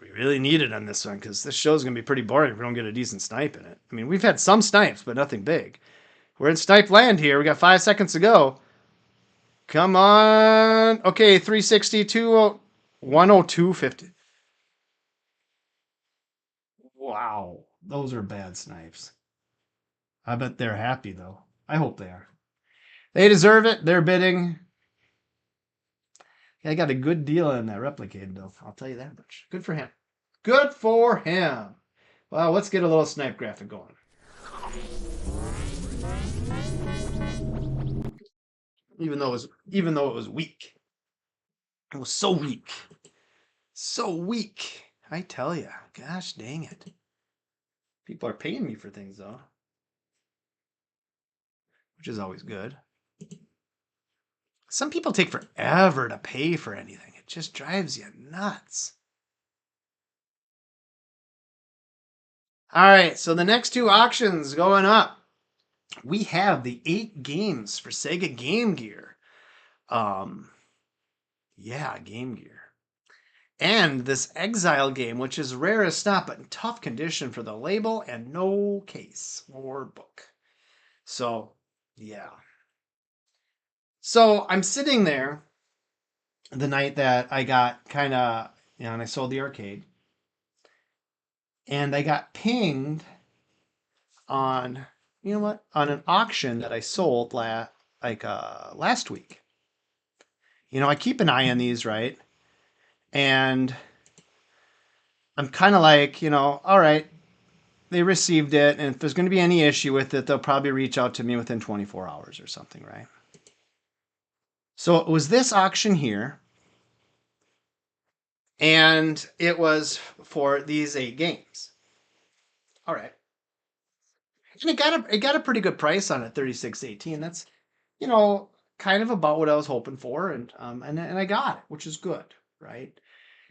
We really need it on this one because this show's going to be pretty boring if we don't get a decent snipe in it. I mean, we've had some snipes, but nothing big. We're in snipe land here. We got 5 seconds to go. Come on. Okay, 360, 102.50. Wow. Those are bad snipes. I bet they're happy, though. I hope they are. They deserve it. They're bidding. I got a good deal on that replicated, though. I'll tell you that much. Good for him. Good for him. Well, let's get a little snipe graphic going. Even though it was weak. It was so weak. So weak. I tell you. Gosh dang it. People are paying me for things, though. Which is always good. Some people take forever to pay for anything. It just drives you nuts. All right, so the next 2 auctions going up. We have the 8 games for Sega Game Gear. Yeah, Game Gear. And this Exile game, which is rare as snot, but in tough condition for the label and no case or book. So, yeah. So I'm sitting there the night that I got and I sold the arcade. And I got pinged on, on an auction that I sold last week. I keep an eye on these, right? And I'm kind of like, all right, they received it. And if there's going to be any issue with it, they'll probably reach out to me within 24 hours or something, right? So it was this auction here. And it was for these 8 games. All right. And it got a pretty good price on it, $36.18. That's, kind of about what I was hoping for, and I got it, which is good, right?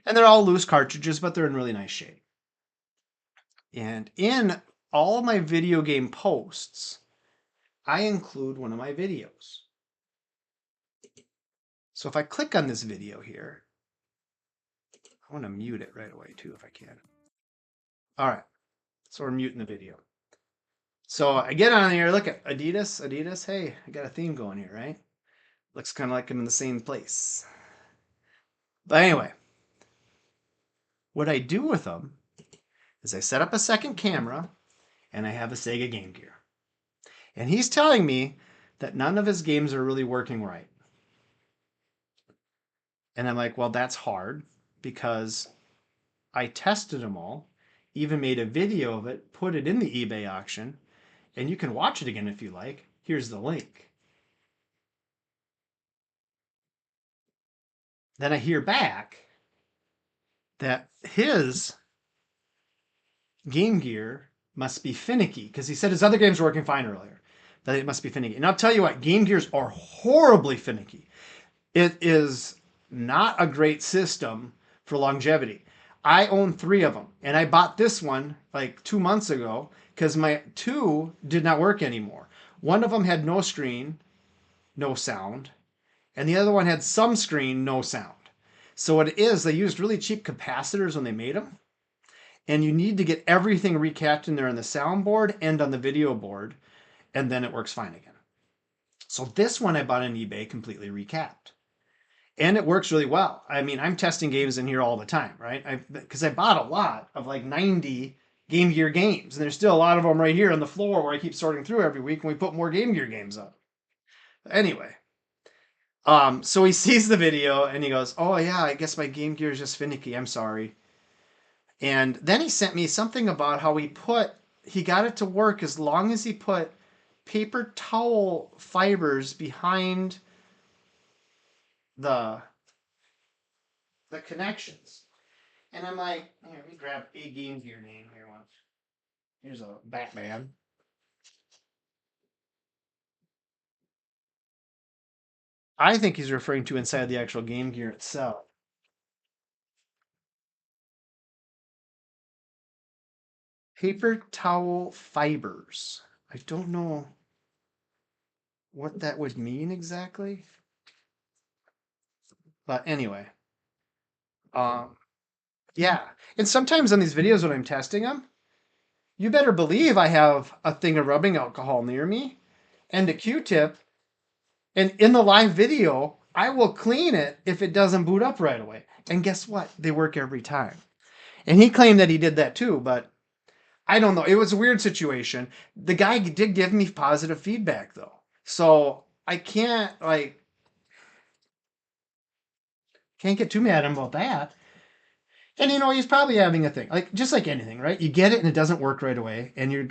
And they're all loose cartridges, but they're in really nice shape. And in all of my video game posts, I include one of my videos. So if I click on this video here, I want to mute it right away too if I can. All right, so we're muting the video. So I get on here, look at Adidas. Hey, I got a theme going here, right? Looks kind of like I'm in the same place. But anyway, what I do with them is I set up a second camera and I have a Sega Game Gear. And he's telling me that none of his games are really working right. And I'm like, well, that's hard because I tested them all, even made a video of it, put it in the eBay auction, and you can watch it again if you like. Here's the link. Then I hear back that his Game Gear must be finicky because he said his other games were working fine earlier. That it must be finicky. And I'll tell you what, Game Gears are horribly finicky. It is not a great system for longevity. I own 3 of them, and I bought this one like 2 months ago because my 2 did not work anymore. One of them had no screen, no sound, and the other one had some screen, no sound. So what it is, they used really cheap capacitors when they made them, and you need to get everything recapped in there on the soundboard and on the video board, and then it works fine again. So this one I bought on eBay completely recapped. And it works really well. I mean, I'm testing games in here all the time, right? Because I bought a lot of like 90 Game Gear games. And there's still a lot of them right here on the floor where I keep sorting through every week and we put more Game Gear games up. Anyway, so he sees the video and he goes, oh yeah, I guess my Game Gear is just finicky. I'm sorry. And then he sent me something about how he got it to work as long as he put paper towel fibers behind the connections. And I'm like, here, let me grab a Game Gear name here once. Here's a Batman. I think he's referring to inside the actual Game Gear itself. Paper towel fibers. I don't know what that would mean exactly. But anyway, um, yeah. And sometimes on these videos when I'm testing them, you better believe I have a thing of rubbing alcohol near me and a Q-tip. And in the live video, I will clean it if it doesn't boot up right away. And guess what? They work every time. And he claimed that he did that too, but I don't know. It was a weird situation. The guy did give me positive feedback though. So I can't get too mad at him about that. And he's probably having a thing. Like just like anything, right? You get it and it doesn't work right away and you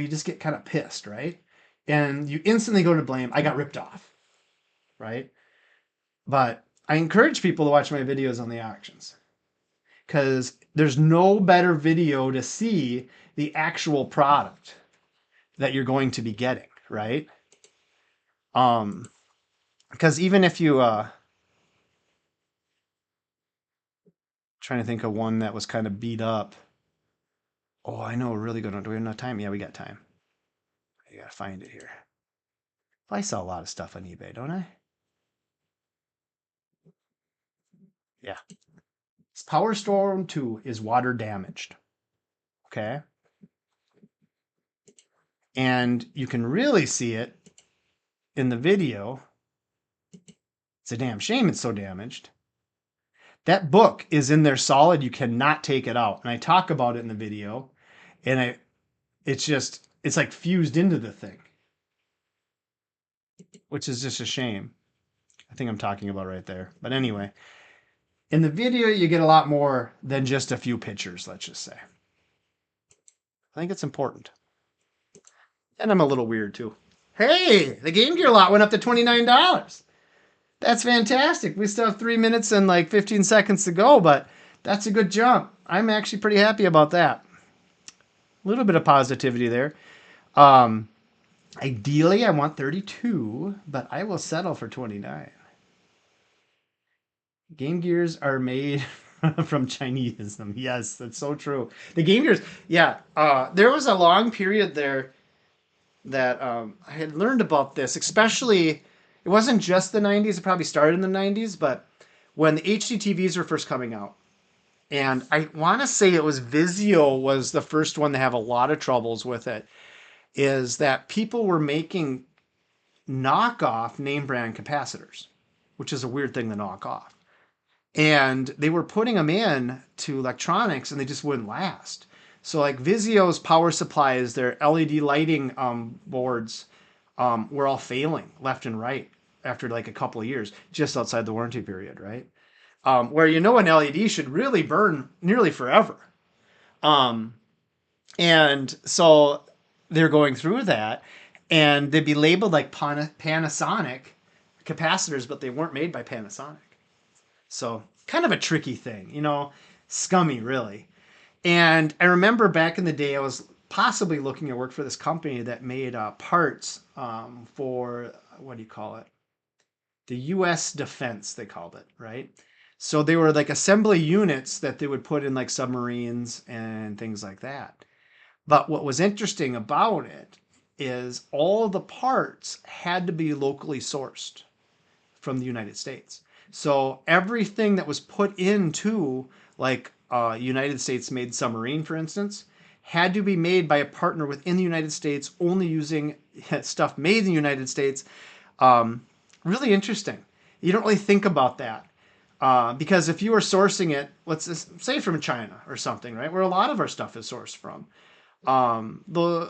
just get kind of pissed, right? And you instantly go to blame. I got ripped off, right? But I encourage people to watch my videos on the auctions because there's no better video to see the actual product that you're going to be getting, right? Um, because even if you trying to think of one that was kind of beat up. Oh, I know a really good one. Do we have enough time? Yeah, we got time. I gotta find it here. I sell a lot of stuff on eBay, don't I? Yeah. This Power Storm 2 is water damaged. Okay. And you can really see it in the video. It's a damn shame it's so damaged. That book is in there solid. You cannot take it out. And I talk about it in the video. And it's like fused into the thing, which is just a shame. I think I'm talking about right there. But anyway, in the video, you get a lot more than just a few pictures, let's just say. I think it's important. And I'm a little weird too. Hey, the Game Gear lot went up to $29. That's fantastic. We still have 3 minutes and like 15 seconds to go, but that's a good jump. I'm actually pretty happy about that. A little bit of positivity there. Um, Ideally, I want 32, but I will settle for 29. Game Gears are made from Chineseism. Yes, that's so true. The Game Gears, yeah. There was a long period there that I had learned about this, especially, it wasn't just the 90s, it probably started in the 90s, but when the HD TVs were first coming out. And I want to say it was Vizio was the first one to have a lot of troubles with it, is that people were making knockoff name brand capacitors, which is a weird thing to knock off. And they were putting them in to electronics and they just wouldn't last. So like Vizio's power supplies, their LED lighting boards were all failing left and right after like a couple of years, just outside the warranty period, right? Where an LED should really burn nearly forever. Um, and so they're going through that and they'd be labeled like Panasonic capacitors, but they weren't made by Panasonic. So kind of a tricky thing, scummy really. And I remember back in the day, I was possibly looking at work for this company that made parts for, what do you call it? The U.S. defense, they called it, right? So they were like assembly units that they would put in like submarines and things like that. But what was interesting about it is all the parts had to be locally sourced from the United States. So everything that was put into like a United States made submarine, for instance, had to be made by a partner within the United States, only using stuff made in the United States. Really interesting. You don't really think about that. Because if you were sourcing it, let's just say from China or something, right, where a lot of our stuff is sourced from,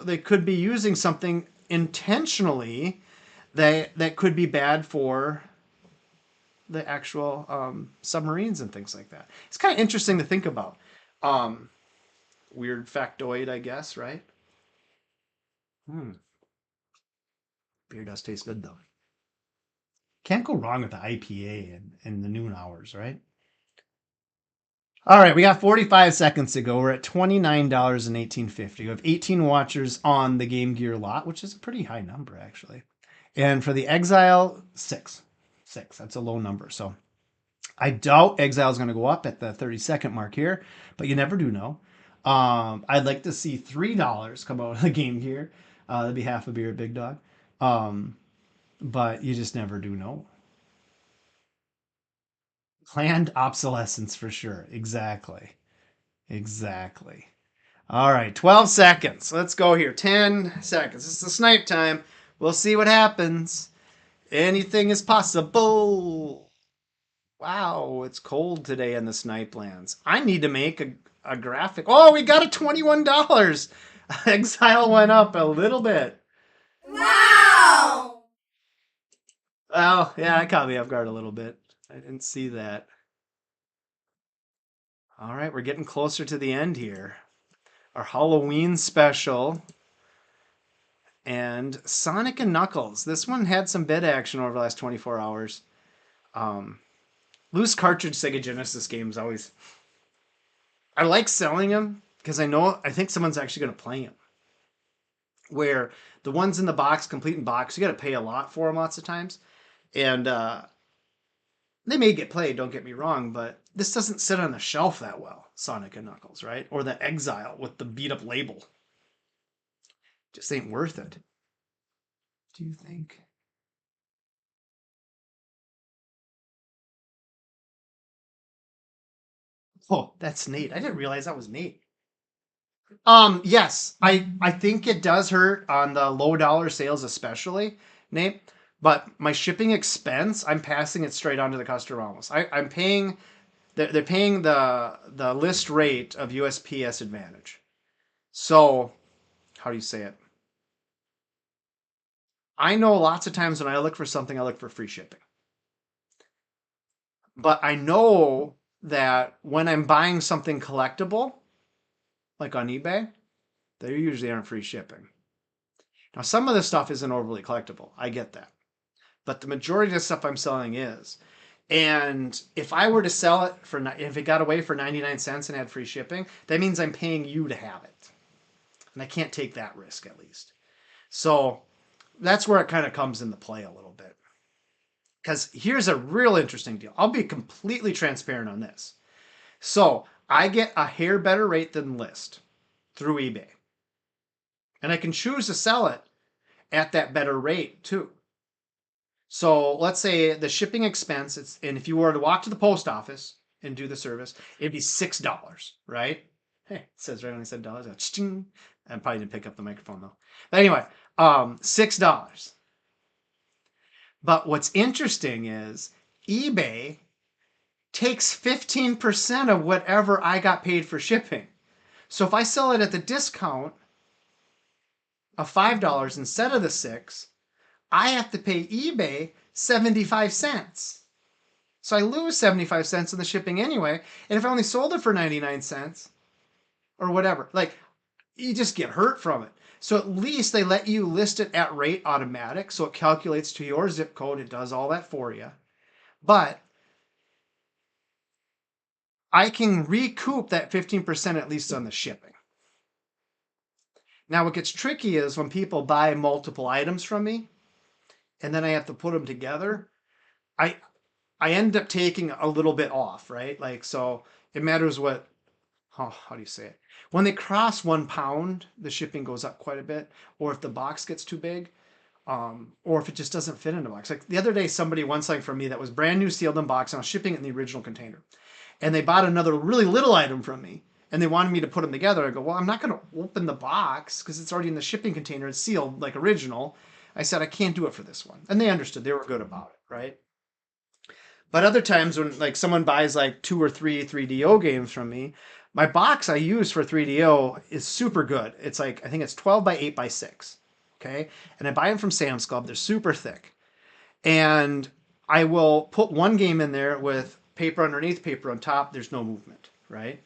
they could be using something intentionally that could be bad for the actual submarines and things like that. It's kind of interesting to think about. Um, Weird factoid, I guess, right? Hmm. Beer does taste good though. Can't go wrong with the IPA and the noon hours, right? All right, we got 45 seconds to go. We're at $29.18. We have 18 watchers on the Game Gear lot, which is a pretty high number, actually. And for the Exile, six. Six. That's a low number. So I doubt Exile is going to go up at the 30-second mark here, but you never do know. I'd like to see $3 come out of the Game Gear. That'd be half a beer at Big Dog. But you just never do know. Planned obsolescence for sure. Exactly. Exactly. All right, 12 seconds. Let's go here. 10 seconds. This is the snipe time. We'll see what happens. Anything is possible. Wow, it's cold today in the snipe lands. I need to make a graphic. Oh, we got a $21. Exile went up a little bit. Wow! Oh, yeah, that caught me off guard a little bit. I didn't see that. All right, we're getting closer to the end here. Our Halloween special and Sonic and Knuckles. This one had some bid action over the last 24 hours. Um, Loose cartridge Sega Genesis games always. I like selling them because I think someone's actually going to play them. Where the ones in the box, complete in box, you got to pay a lot for them lots of times. And they may get played, don't get me wrong, but this doesn't sit on the shelf that well, Sonic and Knuckles, right? Or the Exile with the beat up label. Just ain't worth it. Do you think? Oh, that's Nate. I didn't realize that was Nate. Yes, I think it does hurt on the low dollar sales, especially, Nate. But my shipping expense, I'm passing it straight on to the customer almost. I'm paying they're paying the list rate of USPS Advantage. So, how do you say it? I know lots of times when I look for something, I look for free shipping. But I know that when I'm buying something collectible, like on eBay, they usually aren't free shipping. Now, some of this stuff isn't overly collectible. I get that. But the majority of the stuff I'm selling is. And if I were to sell it if it got away for 99 cents and had free shipping, that means I'm paying you to have it. And I can't take that risk at least. So that's where it kind of comes into play a little bit. Because here's a real interesting deal. I'll be completely transparent on this. So I get a hair better rate than list through eBay. And I can choose to sell it at that better rate too. So let's say the shipping expense, and if you were to walk to the post office and do the service, it'd be $6, right? Hey, it says right when I said dollars, I probably didn't pick up the microphone though. But anyway, $6. But what's interesting is eBay takes 15% of whatever I got paid for shipping. So if I sell it at the discount of $5 instead of the 6, I have to pay eBay 75 cents. So I lose 75 cents in the shipping anyway. And if I only sold it for 99 cents or whatever, like you just get hurt from it. So at least they let you list it at rate automatic. So it calculates to your zip code. It does all that for you. But I can recoup that 15% at least on the shipping. Now, what gets tricky is when people buy multiple items from me and then I have to put them together. I I end up taking a little bit off, right? Like, so it matters what, how do you say it? When they cross 1 pound, the shipping goes up quite a bit. Or if the box gets too big, or if it just doesn't fit in a box. Like the other day, somebody won something from me that was brand new sealed in box, and I was shipping it in the original container. And they bought another really little item from me, and they wanted me to put them together. I go, well, I'm not going to open the box because it's already in the shipping container. It's sealed like original. I said, I can't do it for this one. And they understood. They were good about it, right? But other times when like someone buys like 2 or 3 3DO games from me, my box I use for 3DO is super good. It's like I think it's 12 by 8 by 6. Okay? And I buy them from Sam's Club. They're super thick. And I will put one game in there with paper underneath, paper on top. There's no movement, right?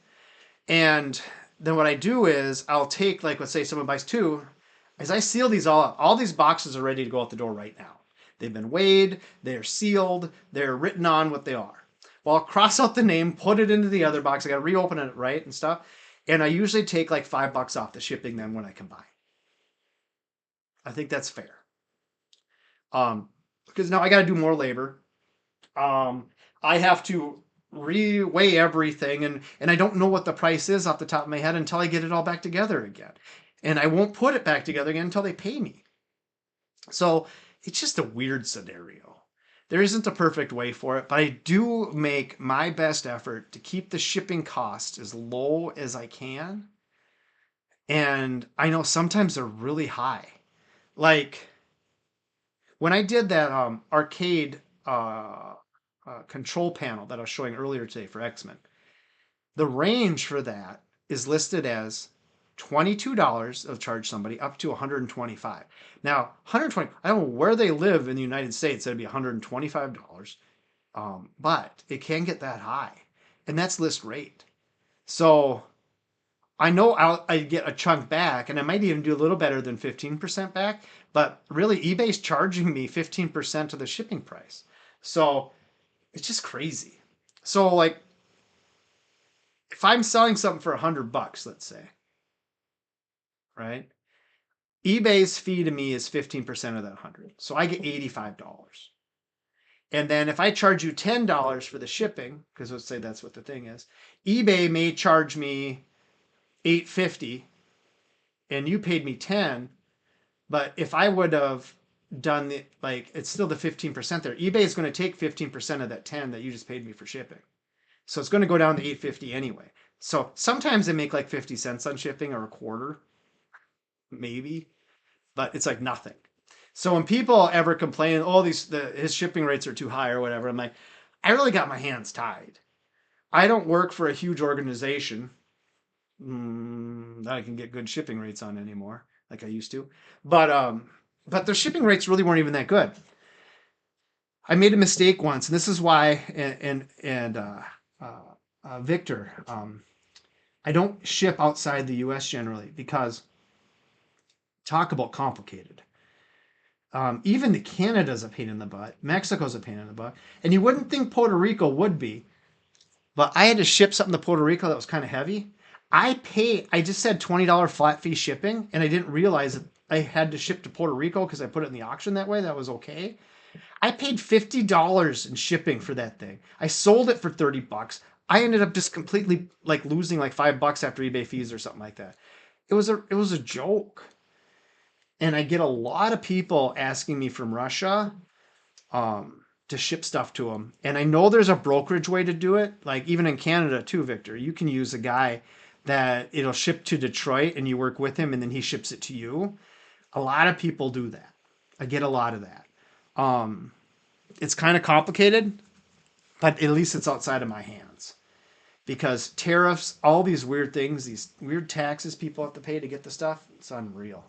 And then what I do is I'll take, like, let's say someone buys 2, as I seal these all up, all these boxes are ready to go out the door right now. They've been weighed, they're sealed, they're written on what they are. Well, I'll cross out the name, put it into the other box. I got to reopen it, right, and stuff. And I usually take like $5 off the shipping then when I combine. I think that's fair. Because now I got to do more labor. I have to re-weigh everything, and I don't know what the price is off the top of my head until I get it all back together again. And I won't put it back together again until they pay me. So it's just a weird scenario. There isn't a perfect way for it, but I do make my best effort to keep the shipping cost as low as I can. And I know sometimes they're really high. Like when I did that arcade control panel that I was showing earlier today for X-Men, the range for that is listed as $22 of charge somebody up to 125. Now, 120, I don't know where they live in the United States, that'd be $125. But it can get that high. And that's list rate. So I know I get a chunk back, and I might even do a little better than 15% back. But really, eBay's charging me 15% of the shipping price. So it's just crazy. So like, if I'm selling something for $100, let's say, right? eBay's fee to me is 15% of that 100. So I get $85. And then if I charge you $10 for the shipping, because let's say that's what the thing is, eBay may charge me $8.50 and you paid me 10, but if I would have done the like it's still the 15% there. eBay is going to take 15% of that 10 that you just paid me for shipping. So it's going to go down to $8.50 anyway. So sometimes they make like 50 cents on shipping or a quarter, maybe, but it's like nothing. So when people ever complain, oh, his shipping rates are too high or whatever, I'm like, I really got my hands tied. I don't work for a huge organization that I can get good shipping rates on anymore, like I used to. But the shipping rates really weren't even that good. I made a mistake once, and this is why. Victor, I don't ship outside the U.S. generally because talk about complicated. Even the Canada's a pain in the butt. Mexico's a pain in the butt. And you wouldn't think Puerto Rico would be, but I had to ship something to Puerto Rico that was kind of heavy. I just said $20 flat fee shipping, and I didn't realize that I had to ship to Puerto Rico because I put it in the auction that way. That was okay. I paid $50 in shipping for that thing. I sold it for $30. I ended up just completely like losing like $5 after eBay fees or something like that. It was a joke. And I get a lot of people asking me from Russia to ship stuff to them. And I know there's a brokerage way to do it. Like even in Canada too, Victor, you can use a guy that it'll ship to Detroit and you work with him and then he ships it to you. A lot of people do that. I get a lot of that. It's kind of complicated, but at least it's outside of my hands. Because tariffs, all these weird things, these weird taxes people have to pay to get the stuff, it's unreal.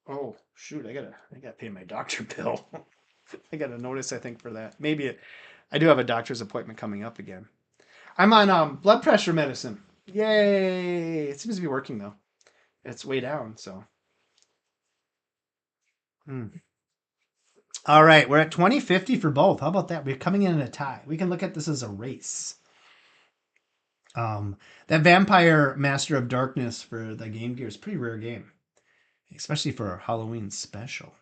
Oh shoot! I gotta pay my doctor bill. I got a notice I think for that. I do have a doctor's appointment coming up again. I'm on blood pressure medicine. Yay! It seems to be working though. It's way down. So. Hmm. All right, we're at 2050 for both. How about that? We're coming in a tie. We can look at this as a race. That Vampire Master of Darkness for the Game Gear is a pretty rare game, especially for a Halloween special.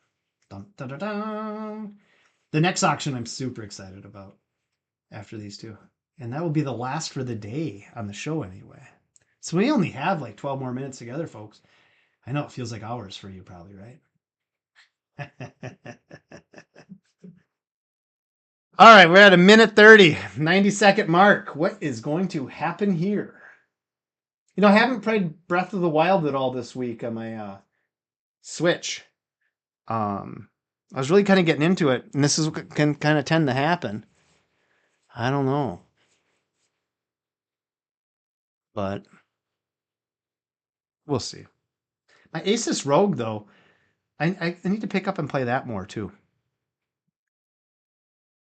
Dun, dun, dun, dun. The next auction I'm super excited about after these two. And that will be the last for the day on the show anyway. So we only have like 12 more minutes together, folks. I know it feels like hours for you probably, right? All right, we're at a minute 30, 90-second mark. What is going to happen here? You know, I haven't played Breath of the Wild at all this week on my Switch. I was really kind of getting into it, and this is what can kind of tend to happen. I don't know. But we'll see. My Asus Rogue, though, I need to pick up and play that more, too.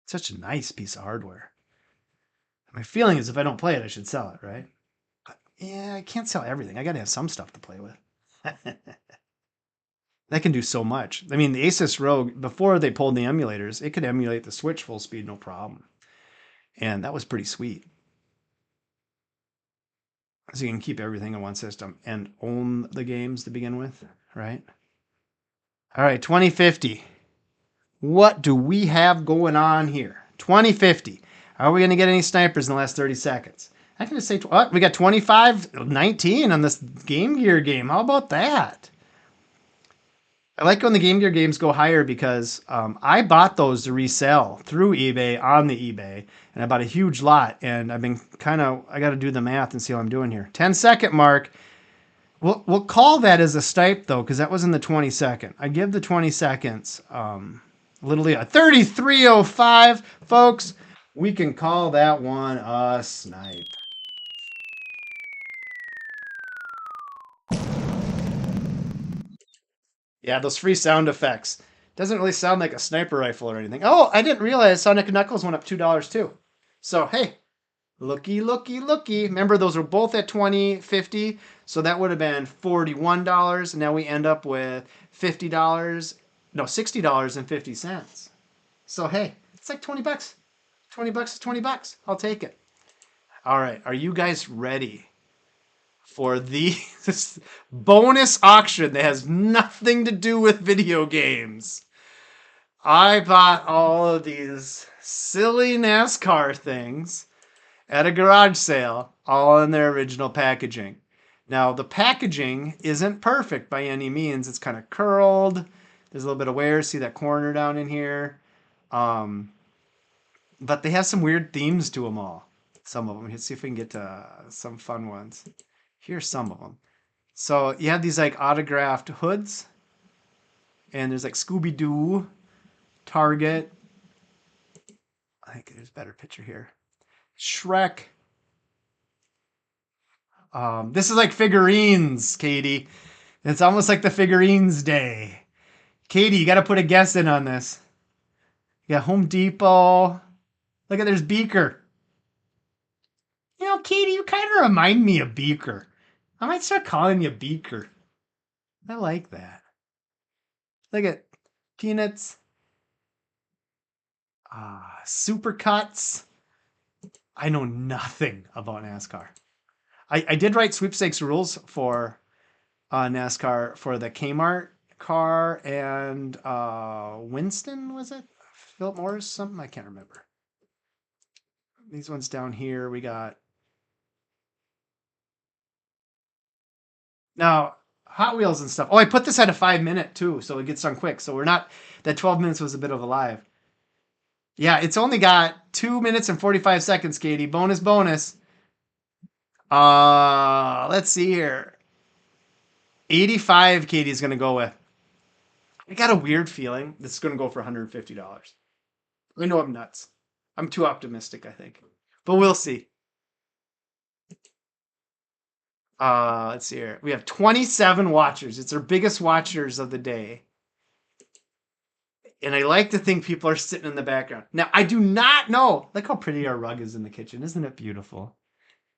Such a nice piece of hardware. My feeling is if I don't play it, I should sell it, right? But, yeah, I can't sell everything. I got to have some stuff to play with. That can do so much. I mean, the Asus Rogue, before they pulled the emulators, it could emulate the Switch full speed, no problem. And that was pretty sweet. So you can keep everything in one system and own the games to begin with, right? All right, 2050. What do we have going on here? 2050. Are we going to get any snipers in the last 30 seconds? I can just say, what? We got 25, 19 on this Game Gear game. How about that? I like when the Game Gear games go higher because I bought those to resell through eBay on the eBay, and I bought a huge lot. And I've been I got to do the math and see how I'm doing here. 10-second mark. We'll call that as a stipe though, because that was in the 20-second. I give the 20 seconds. Literally a 33:05, folks. We can call that one a snipe. Yeah, those free sound effects. Doesn't really sound like a sniper rifle or anything. Oh, I didn't realize Sonic and Knuckles went up $2 too. So, hey, looky, looky, looky. Remember, those were both at 20, 50. So that would have been $41. Now we end up with $50. No, $60.50. So, hey, it's like 20 bucks. 20 bucks is 20 bucks. I'll take it. All right. Are you guys ready for the bonus auction that has nothing to do with video games? I bought all of these silly NASCAR things at a garage sale, all in their original packaging. Now, the packaging isn't perfect by any means. It's kind of curled. There's a little bit of wear. See that corner down in here? Um, but they have some weird themes to them all. Some of them. Let's see if we can get to some fun ones. Here's some of them. So you have these like autographed hoods, and there's like Scooby Doo, Target. I think there's a better picture here. Shrek. This is like figurines, Katie. It's almost like the figurines day. Katie, you got to put a guess in on this. You got Home Depot. Look at there's Beaker. You know, Katie, you kind of remind me of Beaker. I might start calling you Beaker. I like that. Look at Peanuts. Supercuts. I know nothing about NASCAR. I did write sweepstakes rules for NASCAR for the Kmart car and Winston, was it? Philip Morris, something? I can't remember. These ones down here, we got. Now, Hot Wheels and stuff. Oh, I put this at a 5-minute too, so it gets done quick. So we're not, that 12 minutes was a bit of a live. Yeah, it's only got 2 minutes and 45 seconds, Katie. Bonus. Let's see here. 85 Katie's going to go with. I got a weird feeling this is going to go for $150. I know I'm nuts. I'm too optimistic, I think. But we'll see. Let's see here. We have 27 watchers. It's our biggest watchers of the day. And I like to think people are sitting in the background. Now, I do not know. Look how pretty our rug is in the kitchen. Isn't it beautiful?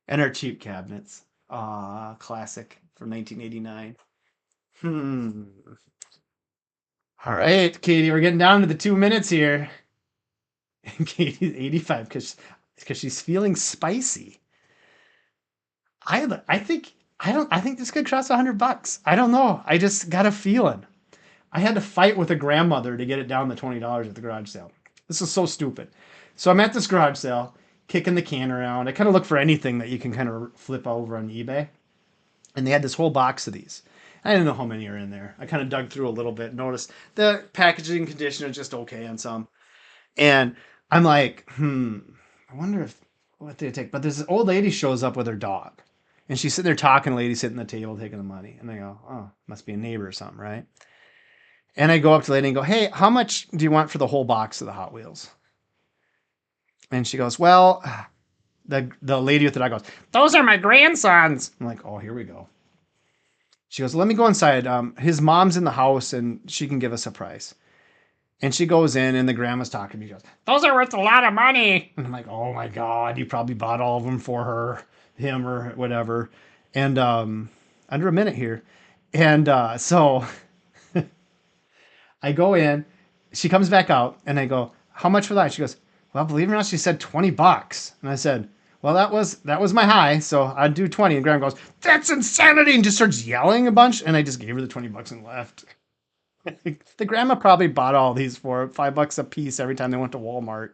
And our cheap cabinets. Classic from 1989. All right, Katie, we're getting down to the 2 minutes here. And Katie's 85 because she's feeling spicy. I think this could cost $100. I don't know. I just got a feeling. I had to fight with a grandmother to get it down to $20 at the garage sale. This is so stupid. So I'm at this garage sale, kicking the can around. I kind of look for anything that you can kind of flip over on eBay. And they had this whole box of these. I didn't know how many are in there. I kind of dug through a little bit, noticed the packaging condition is just okay on some. And I'm like, I wonder what they take. But this old lady shows up with her dog. And she's sitting there talking, a lady sitting at the table taking the money. And I go, oh, must be a neighbor or something, right? And I go up to the lady and go, hey, how much do you want for the whole box of the Hot Wheels? And she goes, well, the lady with the dog goes, those are my grandsons. I'm like, oh, here we go. She goes, let me go inside. His mom's in the house and she can give us a price. And she goes in and the grandma's talking to me. She goes, those are worth a lot of money. And I'm like, oh my God, you probably bought all of them for him or whatever. And under a minute here. And so I go in, she comes back out and I go, how much for that? She goes, well, believe it or not, she said $20. And I said, well, that was my high, so I'd do 20. And Graham goes, that's insanity, and just starts yelling a bunch. And I just gave her the $20 and left. The grandma probably bought all these for $5 a piece every time they went to Walmart.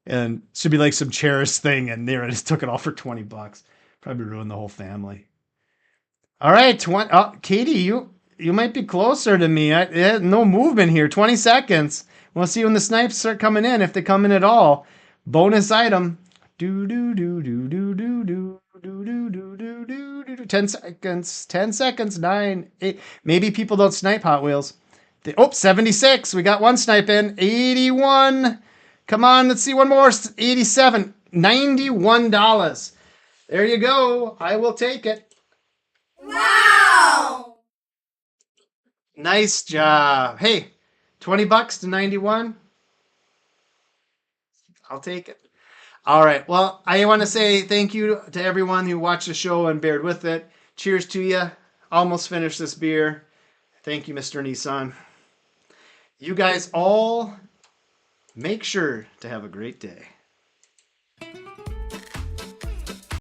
And should be like some cherished thing, and there I just took it all for $20. Probably ruined the whole family. All right, Katie, You might be closer to me. No movement here. 20 seconds. We'll see when the snipes start coming in, if they come in at all. Bonus item. Do do do do do do do do do do do do do. 10 seconds. 10 seconds. 9, 8. Maybe people don't snipe Hot Wheels. 76. We got one snipe in. 81. Come on, let's see one more. 87. $91. There you go. I will take it. Wow! Nice job. Hey, $20 to 91. I'll take it. All right. Well, I want to say thank you to everyone who watched the show and bared with it. Cheers to you. Almost finished this beer. Thank you, Mr. Nissan. You guys all make sure to have a great day.